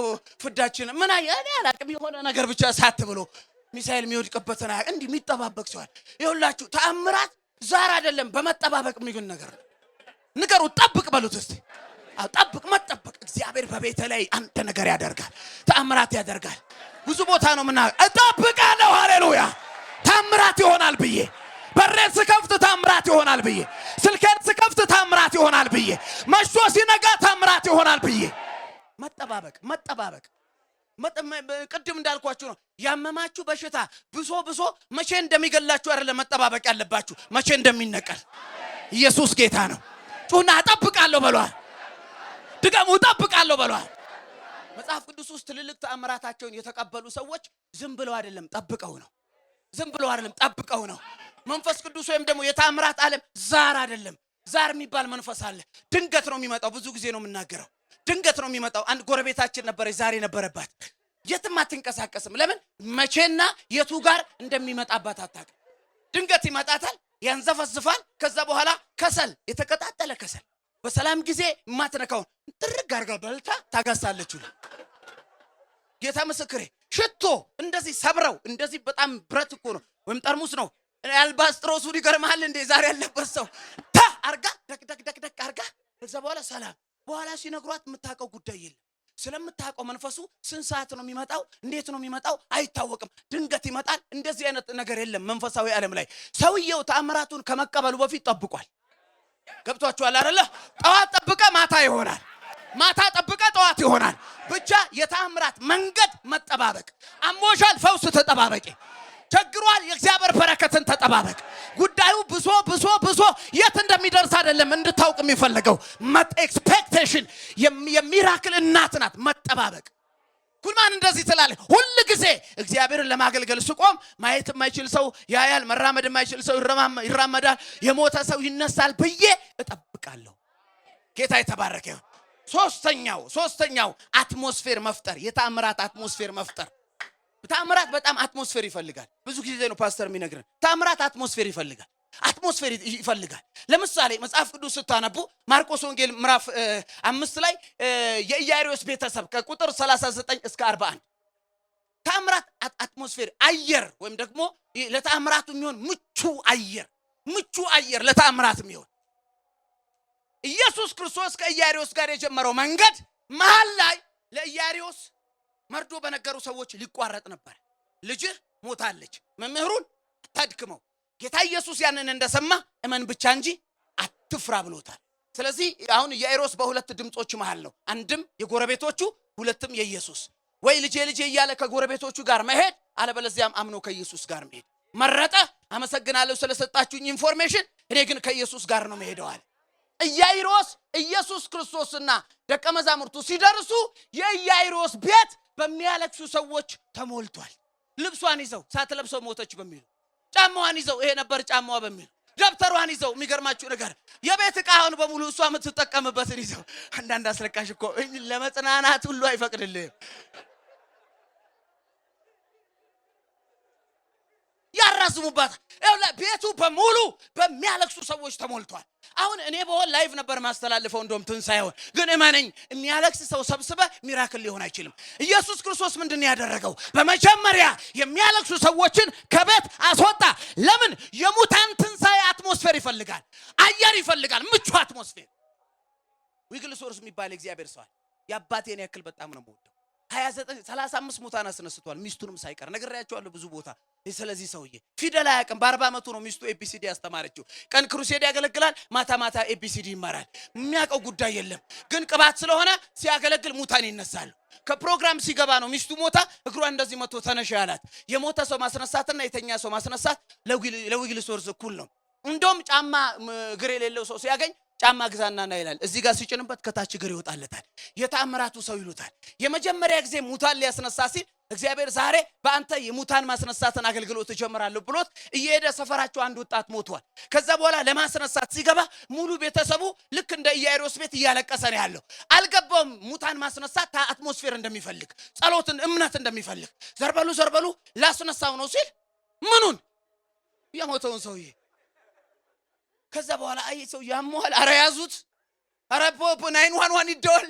ፍዳችን ምን እኔ አላቅም የሆነ ነገር ብቻ ሳት ብሎ ሚሳኤል የሚወድቅበትና እንዲህ የሚጠባበቅ ሰው አለ። ይኸውላችሁ ተአምራት ዛር አይደለም፣ በመጠባበቅ የሚገኝ ነገር ነው። ንገሩ፣ ጠብቅ በሉት እስቲ። ጠብቅ። መጠበቅ እግዚአብሔር በቤተ ላይ አንተ ነገር ያደርጋል፣ ተአምራት ያደርጋል። ብዙ ቦታ ነው እጠብቃለሁ። ሃሌሉያ ታምራት ይሆናል ብዬ በሬን ስከፍት ታምራት ይሆናል ብዬ ስልኬን ስከፍት ታምራት ይሆናል ብዬ መሽቶ ሲነጋ ታምራት ይሆናል ብዬ መጠባበቅ ቅድም እንዳልኳችሁ ነው። ያመማችሁ በሽታ ብሶ መቼ እንደሚገላችሁ አይደለም መጠባበቅ ያለባችሁ፣ መቼ እንደሚነቀል። ኢየሱስ ጌታ ነው። ጩና እጠብቃለሁ በሏል። ድገሙ፣ እጠብቃለሁ በሏል። መጽሐፍ ቅዱስ ውስጥ ትልልቅ ተአምራታቸውን የተቀበሉ ሰዎች ዝም ብለው አይደለም ጠብቀው ነው። ጠብቀው ነው። መንፈስ ቅዱስ ወይም ደግሞ የታምራት ዓለም ዛር አይደለም። ዛር የሚባል መንፈስ አለ። ድንገት ነው የሚመጣው። ብዙ ጊዜ ነው የምናገረው። ድንገት ነው የሚመጣው። አንድ ጎረቤታችን ነበረች፣ ዛሬ ነበረባት። የትም አትንቀሳቀስም። ለምን? መቼና የቱ ጋር እንደሚመጣባት አታውቅም። ድንገት ይመጣታል፣ ያንዘፈዝፋል። ከዛ በኋላ የተቀጣጠለ ከሰል በሰላም ጊዜ የማትነካውን ጥርግ አድርጋ በልታ ታጋሳለች። ጌታ ምስክሬ፣ ሽቶ እንደዚህ ሰብረው እንደዚህ በጣም ብረት እኮ ነው ወይም ጠርሙስ ነው አልባስጥሮሱን ይገርማል እንዴ ዛሬ ያለበት ሰው አርጋ ደክ አርጋ ከዛ በኋላ ሰላም። በኋላ ሲነግሯት የምታውቀው ጉዳይ የለም። ስለምታውቀው መንፈሱ ስንት ሰዓት ነው የሚመጣው እንዴት ነው የሚመጣው አይታወቅም። ድንገት ይመጣል። እንደዚህ አይነት ነገር የለም መንፈሳዊ ዓለም ላይ። ሰውየው ተአምራቱን ከመቀበሉ በፊት ጠብቋል። ገብቷችኋል አይደለ? ጠዋት ጠብቀ ማታ ይሆናል። ማታ ጠብቀ ጠዋት ይሆናል። ብቻ የተአምራት መንገድ መጠባበቅ። አሞሻል፣ ፈውስ ተጠባበቂ። ቸግሯል፣ የእግዚአብሔር በረከትን ተጠባበቅ። ጉዳዩ ብሶ የት እንደሚደርስ አይደለም እንድታውቅ የሚፈልገው ኤክስፔክቴሽን የሚራክል እናት ናት። መጠባበቅ ኩልማን እንደዚህ ትላለች ሁሉ ጊዜ እግዚአብሔርን ለማገልገል ስቆም ማየት የማይችል ሰው ያያል፣ መራመድ የማይችል ሰው ይራመዳል፣ የሞተ ሰው ይነሳል ብዬ እጠብቃለሁ። ጌታ የተባረከ ይሁን። ሶስተኛው አትሞስፌር መፍጠር፣ የተአምራት አትሞስፌር መፍጠር። ተአምራት በጣም አትሞስፌር ይፈልጋል። ብዙ ጊዜ ነው ፓስተር የሚነግረን ተአምራት አትሞስፌር ይፈልጋል። ለምሳሌ መጽሐፍ ቅዱስ ስታነቡ ማርቆስ ወንጌል ምዕራፍ 5 ላይ የኢያኢሮስ ቤተሰብ ከቁጥር 39 እስከ 41 ተአምራት አትሞስፌር አየር ወይም ደግሞ ለተአምራቱ የሚሆን ምቹ አየር ለተአምራት የሚሆን ኢየሱስ ክርስቶስ ከኢያኢሮስ ጋር የጀመረው መንገድ መሃል ላይ ለኢያኢሮስ መርዶ በነገሩ ሰዎች ሊቋረጥ ነበር። ልጅህ ሞታለች፣ መምህሩን ተድክመው። ጌታ ኢየሱስ ያንን እንደሰማ እመን ብቻ እንጂ አትፍራ ብሎታል። ስለዚህ አሁን ኢያኢሮስ በሁለት ድምጾች መሃል ነው። አንድም የጎረቤቶቹ፣ ሁለትም የኢየሱስ። ወይ ልጄ እያለ ከጎረቤቶቹ ጋር መሄድ፣ አለበለዚያም አምኖ ከኢየሱስ ጋር መሄድ መረጠ። አመሰግናለሁ ስለሰጣችሁኝ ኢንፎርሜሽን፣ እኔ ግን ከኢየሱስ ጋር ነው መሄደዋል። ኢያኢሮስ ኢየሱስ ክርስቶስና ደቀ መዛሙርቱ ሲደርሱ የኢያኢሮስ ቤት በሚያለቅሱ ሰዎች ተሞልቷል። ልብሷን ይዘው ሳትለብሰው ሞተች በሚሉ፣ ጫማዋን ይዘው ይሄ ነበር ጫማዋ በሚሉ፣ ደብተሯን ይዘው የሚገርማችሁ ነገር የቤት ዕቃውን በሙሉ እሷ የምትጠቀምበትን ይዘው። አንዳንድ አስለቃሽ እኮ ለመጽናናት ሁሉ አይፈቅድልህም። ያራዝሙባታል። ቤቱ በሙሉ በሚያለቅሱ ሰዎች ተሞልቷል። አሁን እኔ በሆን ላይቭ ነበር ማስተላልፈው እንደውም ትንሳኤውን፣ ግን እመነኝ የሚያለቅስ ሰው ሰብስበ ሚራክል ሊሆን አይችልም። ኢየሱስ ክርስቶስ ምንድን ያደረገው? በመጀመሪያ የሚያለቅሱ ሰዎችን ከቤት አስወጣ። ለምን? የሙታን ትንሳኤ አትሞስፌር ይፈልጋል፣ አየር ይፈልጋል፣ ምቹ አትሞስፌር። ዊግልስወርስ የሚባል እግዚአብሔር ሰው የአባቴን ያክል በጣም ነው የምወደው። 35 ሙታን አስነስቷል፣ ሚስቱንም ሳይቀር ነግሬያቸዋለሁ ብዙ ቦታ። ስለዚህ ሰውዬ ፊደል አያውቅም። በ40 ዓመቱ ነው ሚስቱ ኤቢሲዲ ያስተማረችው። ቀን ክሩሴድ ያገለግላል፣ ማታ ኤቢሲዲ ይማራል። የሚያውቀው ጉዳይ የለም። ግን ቅባት ስለሆነ ሲያገለግል ሙታን ይነሳሉ። ከፕሮግራም ሲገባ ነው ሚስቱ ሞታ እግሯ እንደዚህ መቶ ተነሽ ያላት። የሞተ ሰው ማስነሳትና የተኛ ሰው ማስነሳት ለዊግልስወርስ እኩል ነው። እንደውም ጫማ እግር የሌለው ሰው ሲያገኝ ጫማ ግዛና ና ይላል። እዚህ ጋር ሲጭንበት ከታች እግር ይወጣለታል። የተአምራቱ ሰው ይሉታል። የመጀመሪያ ጊዜ ሙታን ሊያስነሳ ሲል እግዚአብሔር ዛሬ በአንተ የሙታን ማስነሳትን አገልግሎት ጀምራለሁ ብሎት እየሄደ ሰፈራቸው አንድ ወጣት ሞቷል። ከዛ በኋላ ለማስነሳት ሲገባ ሙሉ ቤተሰቡ ልክ እንደ ኢያኢሮስ ቤት እያለቀሰ ነው ያለው። አልገባውም ሙታን ማስነሳት አትሞስፌር እንደሚፈልግ፣ ጸሎትን፣ እምነት እንደሚፈልግ። ዘርበሉ ላስነሳው ነው ሲል ምኑን የሞተውን ሰውዬ ከዛ በኋላ አይ ሰው ያሟል፣ አረ ያዙት፣ አረ 911 ይደወል።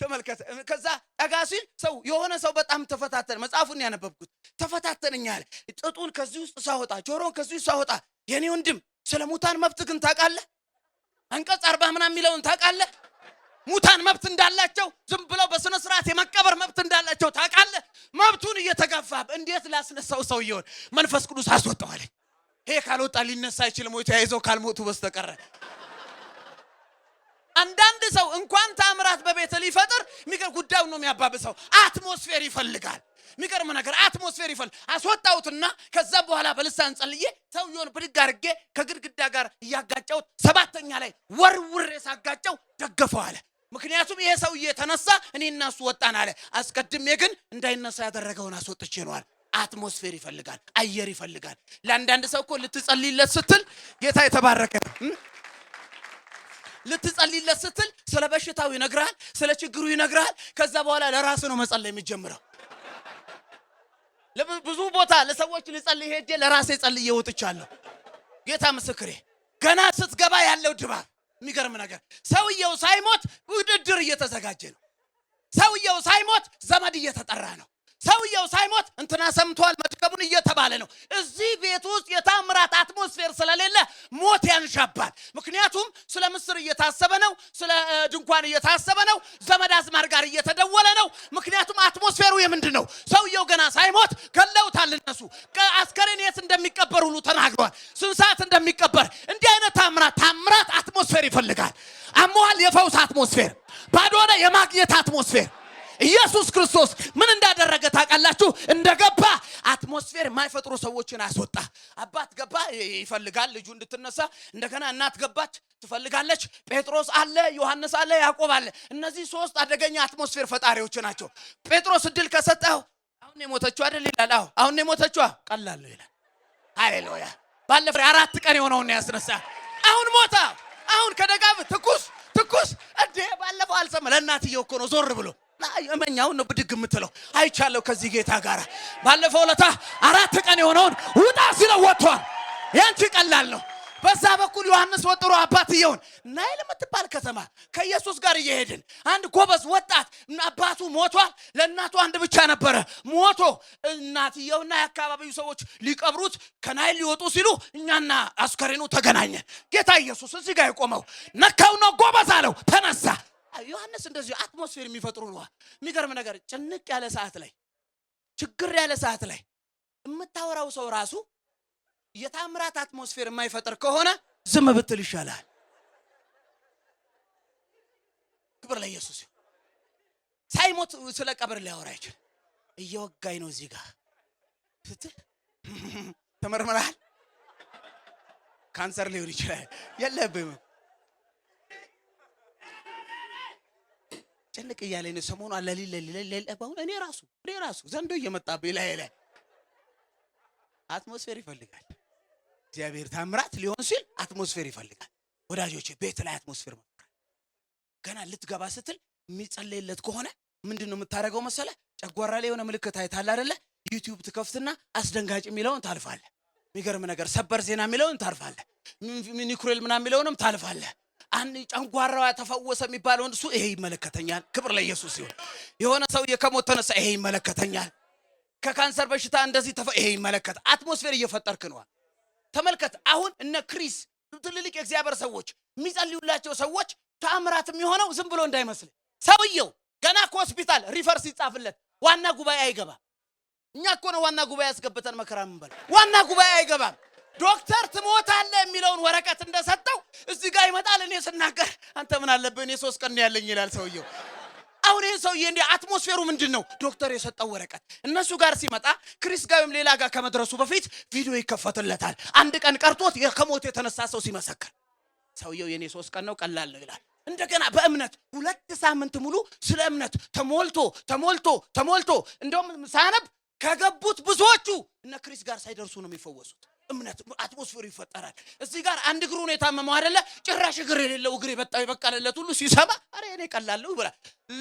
ተመልከተ። ከዛ ጠጋ ሲል ሰው የሆነ ሰው በጣም ተፈታተነ። መጽሐፉን ያነበብኩት ተፈታተነኝ አለ። ጥጡን ከዚህ ውስጥ ሳወጣ፣ ጆሮን ከዚህ ውስጥ ሳወጣ፣ የኔ ወንድም ስለ ሙታን መብት ግን ታውቃለህ? አንቀጽ 40 ምናምን የሚለውን ታውቃለህ? ሙታን መብት እንዳላቸው ዝም ብለው በስነ ስርዓት የመቀበር መብት እንዳላቸው ታውቃለህ? መብቱን እየተጋፋ እንዴት ላስነሳው ሰውየውን መንፈስ ቅዱስ አስወጣው አለኝ። ይሄ ካልወጣ ሊነሳ አይችልም ወይ ተያይዘው ካልሞቱ በስተቀር። አንዳንድ ሰው እንኳን ታምራት በቤት ሊፈጥር የሚገር ጉዳዩ ነው የሚያባብሰው። አትሞስፌር ይፈልጋል። የሚገርም ነገር አትሞስፌር ይፈልጋል። አስወጣውትና ከዛ በኋላ በልሳን ጸልዬ ሰውየውን ብድግ አድርጌ ከግድግዳ ጋር እያጋጨሁት 7ኛ ላይ ወርውሬ ሳጋጨው ደገፈው አለ። ምክንያቱም ይሄ ሰውዬ ተነሳ፣ እኔና እሱ ወጣን አለ። አስቀድሜ ግን እንዳይነሳ ያደረገውን አስወጥቼ ነው አለ። አትሞስፌር ይፈልጋል፣ አየር ይፈልጋል። ለአንዳንድ ሰው እኮ ልትጸልይለት ስትል ጌታ የተባረከ ልትጸልይለት ስትል ስለ በሽታው ይነግራል፣ ስለ ችግሩ ይነግራል። ከዛ በኋላ ለራስ ነው መጸለይ የሚጀምረው። ብዙ ቦታ ለሰዎች ልጸልይ ሄጄ ለራሴ ጸልዬ ወጥቻለሁ። ጌታ ምስክሬ። ገና ስትገባ ያለው ድባብ የሚገርም ነገር። ሰውየው ሳይሞት ውድድር እየተዘጋጀ ነው። ሰውየው ሳይሞት ዘመድ እየተጠራ ነው። ሰውየው ሳይሞት እንትና ሰምቷል መድከሙን እየተባለ ነው። እዚህ ቤት ውስጥ የታምራት አትሞስፌር ስለሌለ ሞት ያንሻባል። ምክንያቱም ስለ ምስር እየታሰበ ነው፣ ስለ ድንኳን እየታሰበ ነው፣ ዘመድ አዝማር ጋር እየተደወለ ነው። ምክንያቱም አትሞስፌሩ የምንድን ነው? ሰውየው ገና ሳይሞት ገለውታል እነሱ። አስከሬን የት እንደሚቀበር ሁሉ ተናግሯል፣ ስንት ሰዓት እንደሚቀበር። እንዲህ አይነት ታምራት አትሞስፌር ይፈልጋል። አሟል የፈውስ አትሞስፌር፣ ባዶ የማግኘት አትሞስፌር ኢየሱስ ክርስቶስ ምን እንዳደረገ ታውቃላችሁ? እንደገባ አትሞስፌር የማይፈጥሩ ሰዎችን አስወጣ። አባት ገባ ይፈልጋል ልጁ እንድትነሳ፣ እንደገና እናት ገባች ትፈልጋለች፣ ጴጥሮስ አለ፣ ዮሐንስ አለ፣ ያዕቆብ አለ። እነዚህ ሶስት አደገኛ አትሞስፌር ፈጣሪዎች ናቸው። ጴጥሮስ እድል ከሰጠው አሁን የሞተችው አይደል ይላል። አሁን የሞተችው ቀላል ነው ይላል። ሃሌሉያ። ባለፈው 4 ቀን የሆነውን ያስነሳ። አሁን ሞታ አሁን ከደጋብ ትኩስ እንዴ ባለፈው አልሰማ። ለእናትየው እኮ ነው ዞር ብሎ እመኛው ነው ብድግ የምትለው። አይቻለሁ ከዚህ ጌታ ጋር ባለፈው ለታ 4 ቀን የሆነውን ውጣ ሲለው ወጥቷል። ያንቺ ቀላል ነው። በዛ በኩል ዮሐንስ ወጥሮ አባትየውን ናይል የምትባል ከተማ ከኢየሱስ ጋር እየሄድን አንድ ጎበዝ ወጣት አባቱ ሞቷል። ለእናቱ አንድ ብቻ ነበረ ሞቶ እናትየውና የአካባቢው ሰዎች ሊቀብሩት ከናይል ሊወጡ ሲሉ እኛና አስከሬኑ ተገናኘ። ጌታ ኢየሱስ እዚህ ጋር የቆመው ነካው ነው ጎበዝ አለው ተነሳ። ዮሐንስ እንደዚህ አትሞስፌር የሚፈጥሩ ነው። የሚገርም ነገር ጭንቅ ያለ ሰዓት ላይ ችግር ያለ ሰዓት ላይ የምታወራው ሰው ራሱ የታምራት አትሞስፌር የማይፈጥር ከሆነ ዝም ብትል ይሻላል። ክብር ለኢየሱስ። ሳይሞት ስለ ቀብር ሊያወራ ይችላል። እየወጋኝ ነው እዚህ ጋር ስትል ተመርመራል። ካንሰር ሊሆን ይችላል። የለብህም ጭንቅ እያለኝ ነው ሰሞኑ አለሊል ባሁን እኔ ራሱ ዘንዶ እየመጣብኝ ላይ አትሞስፌር ይፈልጋል። እግዚአብሔር ታምራት ሊሆን ሲል አትሞስፌር ይፈልጋል። ወዳጆቼ ቤት ላይ አትሞስፌር መፍጠር ገና ልትገባ ስትል የሚጸለይለት ከሆነ ምንድነው የምታደርገው መሰለ? ጨጓራ ላይ የሆነ ምልክት አይታል አይደለ? ዩቲዩብ ትከፍትና አስደንጋጭ የሚለውን ታልፋለህ። የሚገርም ነገር ሰበር ዜና የሚለውን ታልፋለህ። ሚኒኩሬል ምናምን የሚለውንም ታልፋለህ። አንድ ጨጓራው ተፈወሰ የሚባለው እሱ ይሄ ይመለከተኛል። ክብር ለኢየሱስ ይሁን። የሆነ ሰው የከሞት ተነሳ ይሄ ይመለከተኛል። ከካንሰር በሽታ እንደዚህ ይሄ ይመለከት። አትሞስፌር እየፈጠርክ ነው። ተመልከት። አሁን እነ ክሪስ ትልልቅ የእግዚአብሔር ሰዎች የሚጸልዩላቸው ሰዎች ተአምራት የሚሆነው ዝም ብሎ እንዳይመስል። ሰውየው ገና ከሆስፒታል ሪፈር ሲጻፍለት ዋና ጉባኤ አይገባም። እኛ እኮ ነው ዋና ጉባኤ ያስገብተን መከራ ምንበል። ዋና ጉባኤ አይገባም። ዶክተር ትሞታለህ የሚለውን ወረቀት እንደሰጠው እዚህ ጋር ይመጣል። እኔ ስናገር አንተ ምን አለብህ እኔ 3 ቀን ያለኝ ይላል ሰውየው። አሁን ይሄ ሰውዬ እንደ አትሞስፌሩ ምንድነው? ዶክተር የሰጠው ወረቀት እነሱ ጋር ሲመጣ ክሪስ ጋርም ሌላ ጋር ከመድረሱ በፊት ቪዲዮ ይከፈትለታል። አንድ ቀን ቀርቶት ከሞት የተነሳ ሰው ሲመሰክር ሰውየው የኔ 3 ቀን ነው ቀላል ነው ይላል። እንደገና በእምነት 2 ሳምንት ሙሉ ስለ እምነት ተሞልቶ እንደውም ሳነብ ከገቡት ብዙዎቹ እነ ክሪስ ጋር ሳይደርሱ ነው የሚፈወሱት። እምነት አትሞስፌሩ ይፈጠራል። እዚህ ጋር አንድ እግሩ ነው የታመመው አይደለ? ጭራሽ እግር የሌለው እግር የበቃለለት ሁሉ ሲሰማ አረ እኔ ቀላለሁ ይብላል።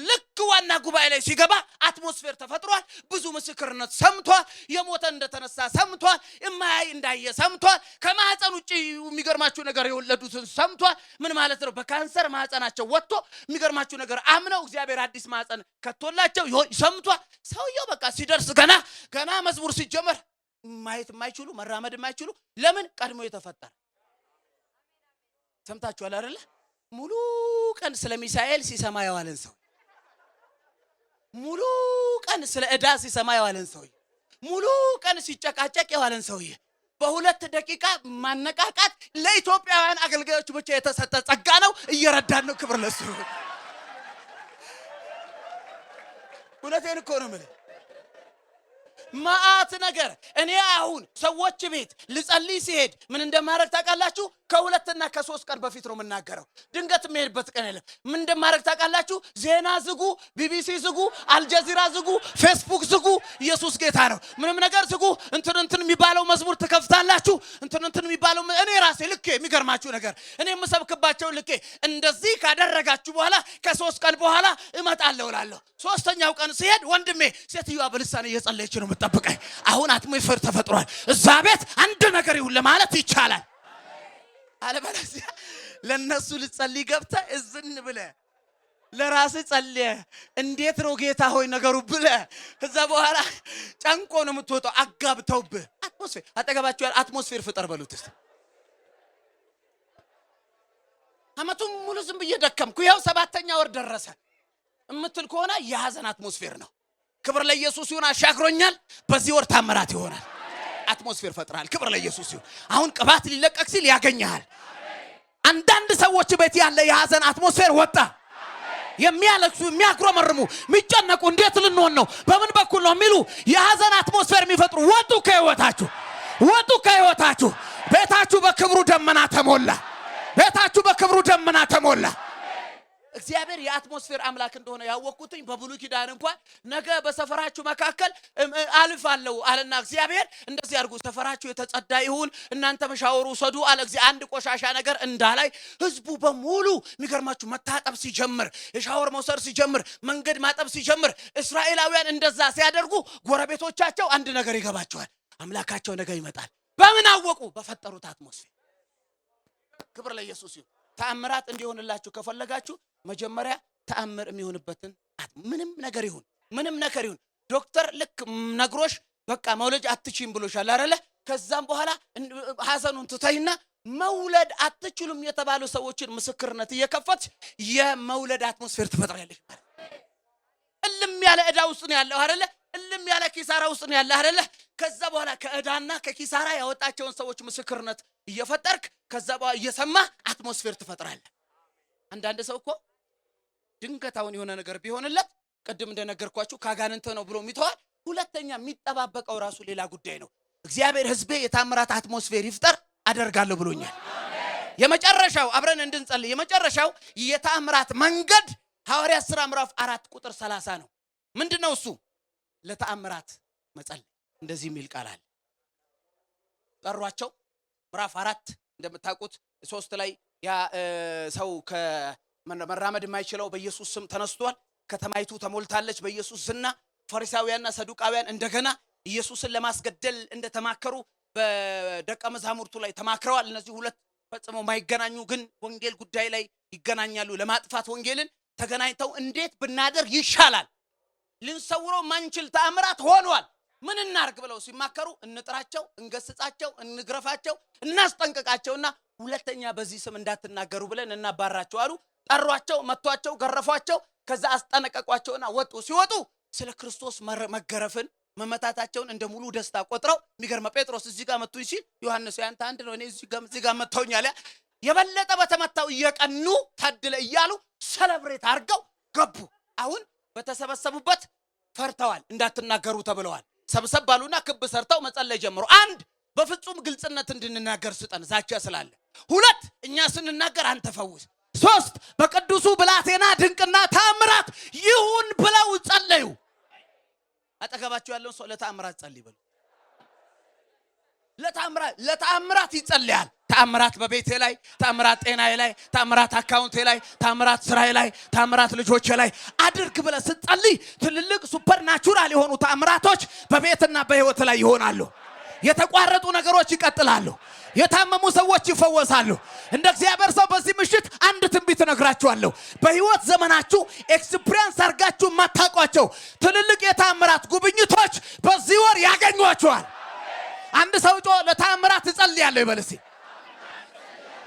ልክ ዋና ጉባኤ ላይ ሲገባ አትሞስፌር ተፈጥሯል። ብዙ ምስክርነት ሰምቷል። የሞተ እንደተነሳ ሰምቷል። የማያይ እንዳየ ሰምቷል። ከማህፀን ውጪ የሚገርማችሁ ነገር የወለዱትን ሰምቷል። ምን ማለት ነው? በካንሰር ማህፀናቸው ወጥቶ የሚገርማችሁ ነገር አምነው እግዚአብሔር አዲስ ማህፀን ከቶላቸው ሰምቷል። ሰውየው በቃ ሲደርስ ገና መዝሙር ሲጀመር ማየት የማይችሉ መራመድ የማይችሉ ለምን ቀድሞ የተፈጠረ ሰምታችኋል አይደለ? ሙሉ ቀን ስለ ሚሳኤል ሲሰማ ያዋለን ሰው፣ ሙሉ ቀን ስለ ዕዳ ሲሰማ ያዋለን ሰው፣ ሙሉ ቀን ሲጨቃጨቅ ያዋለን ሰው በ2 ደቂቃ ማነቃቃት ለኢትዮጵያውያን አገልጋዮች ብቻ የተሰጠ ጸጋ ነው። እየረዳን ነው። ክብር ለሱ። እውነቴን እኮ ነው የምልህ። ማአት ነገር እኔ አሁን ሰዎች ቤት ልጸልይ ሲሄድ ምን እንደማረግ ታውቃላችሁ? ከ2 እና ከ3 ቀን በፊት ነው የምናገረው። ድንገት የሚሄድበት ቀን የለም። ምን እንደማረግ ታውቃላችሁ? ዜና ዝጉ፣ ቢቢሲ ዝጉ፣ አልጀዚራ ዝጉ፣ ፌስቡክ ዝጉ። ኢየሱስ ጌታ ነው። ምንም ነገር ዝጉ። እንትን የሚባለው መዝሙር ትከፍታላችሁ። እንትን የሚባለው እኔ ራሴ ልኬ የሚገርማችሁ ነገር እኔ የምሰብክባቸው ልኬ እንደዚህ ካደረጋችሁ በኋላ ከ3 ቀን በኋላ እመጣለሁ እላለሁ። 3ኛው ቀን ሲሄድ ወንድሜ ሴትዮዋ በልሳን እየጸለየች ነው የምትጠብቀኝ። አሁን አትሞስፌር ተፈጥሯል። እዛ ቤት አንድ ነገር ይሁን ለማለት ይቻላል። አለበለዚያ ለነሱ ልጸልይ ገብተህ እዝን ብለህ ለራስህ ጸልየህ እንዴት ነው ጌታ ሆይ ነገሩ ብለህ ከዛ በኋላ ጨንቆ ነው የምትወጣው። አጋብተውብህ አትሞስፌር አጠገባችሁ ያለ አትሞስፌር ፍጠር በሉት እስቲ። አመቱን ሙሉ ዝም ብዬ ደከምኩ ይኸው 7ኛ ወር ደረሰ እምትል ከሆነ የሐዘን አትሞስፌር ነው። ክብር ለኢየሱስ ይሁን። አሻግሮኛል። በዚህ ወር ታምራት ይሆናል። አትሞስፌር ፈጥራል። ክብር ለኢየሱስ ይሁን። አሁን ቅባት ሊለቀቅ ሲል ያገኛል። አንዳንድ ሰዎች ቤት ያለ የሐዘን አትሞስፌር ወጣ። የሚያለቅሱ የሚያጉረመርሙ የሚጨነቁ እንዴት ልንሆን ነው በምን በኩል ነው የሚሉ የሐዘን አትሞስፌር የሚፈጥሩ ወጡ ከህይወታችሁ ወጡ ከህይወታችሁ። ቤታችሁ በክብሩ ደመና ተሞላ። ቤታችሁ በክብሩ ደመና ተሞላ። እግዚአብሔር የአትሞስፌር አምላክ እንደሆነ ያወቅኩትኝ በብሉይ ኪዳን እንኳን ነገ በሰፈራችሁ መካከል አልፋለሁ አለና እግዚአብሔር እንደዚህ አድርጉ፣ ሰፈራችሁ የተጸዳ ይሁን፣ እናንተ መሻወሩ ሰዱ አለ እግዚአብሔር። አንድ ቆሻሻ ነገር እንዳላይ ህዝቡ በሙሉ የሚገርማችሁ መታጠብ ሲጀምር፣ የሻወር መውሰድ ሲጀምር፣ መንገድ ማጠብ ሲጀምር፣ እስራኤላውያን እንደዛ ሲያደርጉ ጎረቤቶቻቸው አንድ ነገር ይገባቸዋል፣ አምላካቸው ነገ ይመጣል። በምን አወቁ? በፈጠሩት አትሞስፌር። ክብር ለኢየሱስ ይሁን። ተአምራት እንዲሆንላችሁ ከፈለጋችሁ መጀመሪያ ተአምር የሚሆንበትን ምንም ነገር ይሁን ዶክተር ልክ ነግሮሽ በቃ መውለድ አትችይም ብሎሻል አይደለ? ከዛም በኋላ ሐዘኑን ትተይና መውለድ አትችሉም የተባሉ ሰዎችን ምስክርነት እየከፈትሽ የመውለድ አትሞስፌር ትፈጥራለሽ ማለት። እልም ያለ ዕዳ ውስጥ ነው ያለው አይደለ? እልም ያለ ኪሳራ ውስጥ ነው ያለው አይደለ? ከዛ በኋላ ከዕዳና ከኪሳራ ያወጣቸውን ሰዎች ምስክርነት እየፈጠርክ ከዛ በኋላ እየሰማ አትሞስፌር ትፈጥራለህ። አንዳንድ ሰው እኮ ድንገታውን የሆነ ነገር ቢሆንለት ቅድም እንደነገርኳችሁ ካጋንንተ ነው ብሎ የሚተዋል። ሁለተኛ የሚጠባበቀው ራሱ ሌላ ጉዳይ ነው። እግዚአብሔር ህዝቤ የታምራት አትሞስፌር ይፍጠር አደርጋለሁ ብሎኛል። የመጨረሻው አብረን እንድንጸልይ የመጨረሻው የታምራት መንገድ ሐዋርያት ሥራ ምዕራፍ 4 ቁጥር 30 ነው። ምንድነው እሱ? ለታምራት መጸለይ። እንደዚህ የሚል ቃል አለ። ጠሯቸው ምዕራፍ 4 እንደምታውቁት 3 ላይ ያ ሰው ከመራመድ የማይችለው በኢየሱስ ስም ተነስቷል። ከተማይቱ ተሞልታለች በኢየሱስ ዝና። ፈሪሳውያንና ሰዱቃውያን እንደገና ኢየሱስን ለማስገደል እንደተማከሩ በደቀ መዛሙርቱ ላይ ተማክረዋል። እነዚህ ሁለት ፈጽሞ ማይገናኙ ግን ወንጌል ጉዳይ ላይ ይገናኛሉ። ለማጥፋት ወንጌልን ተገናኝተው እንዴት ብናደርግ ይሻላል? ልንሰውረው ማንችል ተአምራት ሆኗል። ምን እናርግ ብለው ሲማከሩ እንጥራቸው፣ እንገስጻቸው፣ እንግረፋቸው፣ እናስጠንቅቃቸውና ሁለተኛ በዚህ ስም እንዳትናገሩ ብለን እናባራቸው አሉ። ጠሯቸው፣ መቷቸው፣ ገረፏቸው። ከዛ አስጠነቀቋቸውና ወጡ። ሲወጡ ስለ ክርስቶስ መገረፍን መመታታቸውን እንደ ሙሉ ደስታ ቆጥረው የሚገርም ጴጥሮስ እዚህ ጋር መጥቶ ሲል ዮሐንስ ያንተ አንድ ነው እኔ እዚህ ጋር መጥተውኛል የበለጠ በተመታው እየቀኑ ታድለ እያሉ ሰለብሬት አድርገው ገቡ። አሁን በተሰበሰቡበት ፈርተዋል፣ እንዳትናገሩ ተብለዋል። ሰብሰብ ባሉና ክብ ሰርተው መጸለይ ጀመሩ። አንድ በፍጹም ግልጽነት እንድንናገር ስጠን ዛቻ ስላለ። ሁለት እኛ ስንናገር አንተ ፈውስ። ሶስት በቅዱሱ ብላቴና ድንቅና ተአምራት ይሁን ብለው ጸለዩ። አጠገባቸው ያለውን ሰው ለተአምራት ጸልይ በሉ። ለተአምራት ይጸልያል። ተአምራት በቤቴ ላይ፣ ተአምራት ጤናዬ ላይ፣ ተአምራት አካውንቴ ላይ፣ ተአምራት ስራዬ ላይ፣ ተአምራት ልጆቼ ላይ አድርግ ብለህ ስትጸልይ ትልልቅ ሱፐርናቹራል የሆኑ ተአምራቶች በቤትና በህይወት ላይ ይሆናሉ። የተቋረጡ ነገሮች ይቀጥላሉ። የታመሙ ሰዎች ይፈወሳሉ። እንደ እግዚአብሔር ሰው በዚህ ምሽት አንድ ትንቢት ነግራችኋለሁ። በህይወት ዘመናችሁ ኤክስፒሪየንስ አርጋችሁ ማታቋቸው ትልልቅ የተአምራት ጉብኝቶች በዚህ ወር ያገኟችኋል። አንድ ሰው ለተአምራት እጸልያለሁ ይበል እስቲ።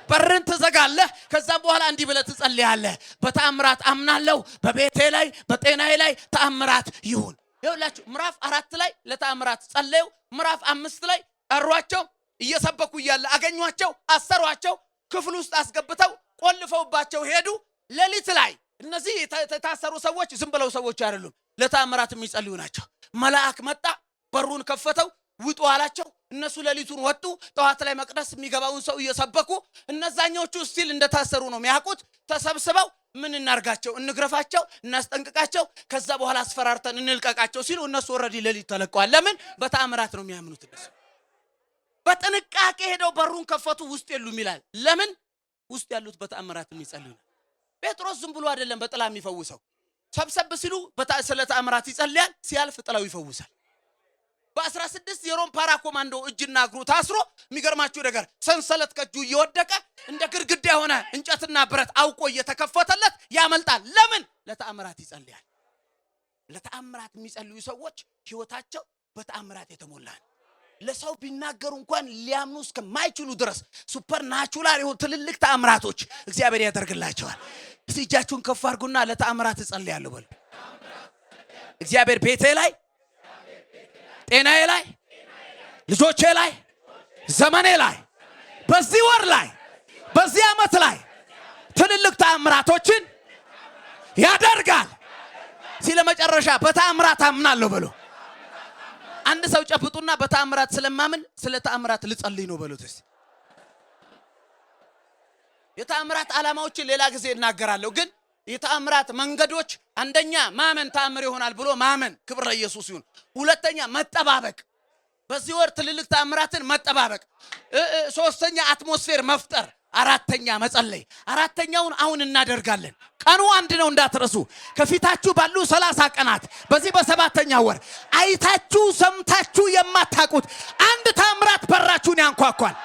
በርን ትዘጋለህ። ከዛም በኋላ እንዲህ ብለህ ትጸልያለህ። በተአምራት አምናለሁ፣ በቤቴ ላይ በጤናዬ ላይ ተአምራት ይሁን። ይኸውላችሁ ምዕራፍ 4 ላይ ለተአምራት ጸለዩ። ምዕራፍ 5 ላይ ጠሯቸው። እየሰበኩ እያለ አገኟቸው፣ አሰሯቸው፣ ክፍል ውስጥ አስገብተው ቆልፈውባቸው ሄዱ። ሌሊት ላይ እነዚህ የታሰሩ ሰዎች ዝም ብለው ሰዎች አይደሉም፣ ለተአምራት የሚጸልዩ ናቸው። መልአክ መጣ፣ በሩን ከፈተው፣ ውጡ አላቸው። እነሱ ሌሊቱን ወጡ። ጠዋት ላይ መቅደስ የሚገባውን ሰው እየሰበኩ እነዛኞቹ ስቲል እንደታሰሩ ነው የሚያውቁት። ተሰብስበው ምን እናርጋቸው? እንግረፋቸው፣ እናስጠንቅቃቸው፣ ከዛ በኋላ አስፈራርተን እንልቀቃቸው ሲሉ እነሱ ኦሬዲ ሌሊት ተለቀዋል። ለምን? በተአምራት ነው የሚያምኑት እነሱ። በጥንቃቄ ሄደው በሩን ከፈቱ፣ ውስጥ የሉም ይላል። ለምን? ውስጥ ያሉት በተአምራት የሚጸልዩ ነው። ጴጥሮስ ዝም ብሎ አይደለም በጥላ የሚፈውሰው። ሰብሰብ ሲሉ ስለ ተአምራት ይጸልያል፣ ሲያልፍ ጥላው ይፈውሳል። በ16 የሮም ፓራ ኮማንዶ እጅና እግሩ ታስሮ የሚገርማችሁ ነገር ሰንሰለት ከእጁ እየወደቀ እንደ ግድግዳ የሆነ እንጨትና ብረት አውቆ እየተከፈተለት ያመልጣል። ለምን? ለተአምራት ይጸልያል። ለተአምራት የሚጸልዩ ሰዎች ህይወታቸው በተአምራት የተሞላ ነው። ለሰው ቢናገሩ እንኳን ሊያምኑ እስከማይችሉ ድረስ ሱፐርናቹራል የሆኑ ትልልቅ ተአምራቶች እግዚአብሔር ያደርግላቸዋል። እስቲ እጃችሁን ከፍ አድርጉና ለተአምራት እጸልያለሁ በሉ። እግዚአብሔር ቤቴ ላይ፣ ጤናዬ ላይ፣ ልጆቼ ላይ፣ ዘመኔ ላይ፣ በዚህ ወር ላይ፣ በዚህ ዓመት ላይ ትልልቅ ተአምራቶችን ያደርጋል ሲለ መጨረሻ በተአምራት አምናለሁ በሉ። አንድ ሰው ጨብጡና በተአምራት ስለማምን ስለ ተአምራት ልጸልይ ነው በሉት። የተአምራት ዓላማዎችን ሌላ ጊዜ እናገራለሁ። ግን የተአምራት መንገዶች አንደኛ ማመን ተአምር ይሆናል ብሎ ማመን፣ ክብር ለኢየሱስ ይሁን። ሁለተኛ መጠባበቅ፣ በዚህ ወር ትልልቅ ተአምራትን መጠባበቅ። ሶስተኛ አትሞስፌር መፍጠር። አራተኛ መጸለይ። አራተኛውን አሁን እናደርጋለን። ቀኑ አንድ ነው እንዳትረሱ። ከፊታችሁ ባሉ 30 ቀናት በዚህ በሰባተኛ ወር አይታችሁ ሰምታችሁ የማታውቁት አንድ ተአምራት በራችሁን ያንኳኳል።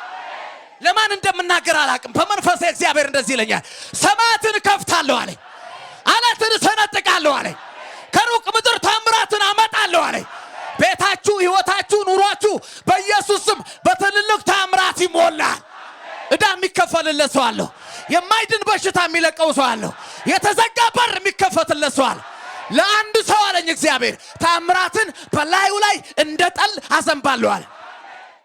ለማን እንደምናገር አላቅም። በመንፈስ እግዚአብሔር እንደዚህ ይለኛል። ሰማያትን ከፍታለሁ አለኝ። አለትን ሰነጥቃለሁ አለኝ። ከሩቅ ምድር ተአምራትን አመጣለሁ አለኝ። ቤታችሁ፣ ህይወታችሁ፣ ኑሯችሁ በኢየሱስ ስም በትልልቅ ተአምራት ይሞላል። እዳ የሚከፈልለት ሰው አለ። የማይድን በሽታ የሚለቀው ሰው አለ። የተዘጋ በር የሚከፈትለት ሰው አለ። ለአንድ ሰው አለኝ እግዚአብሔር ተአምራትን በላዩ ላይ እንደ ጠል አዘንባለሁ አለ።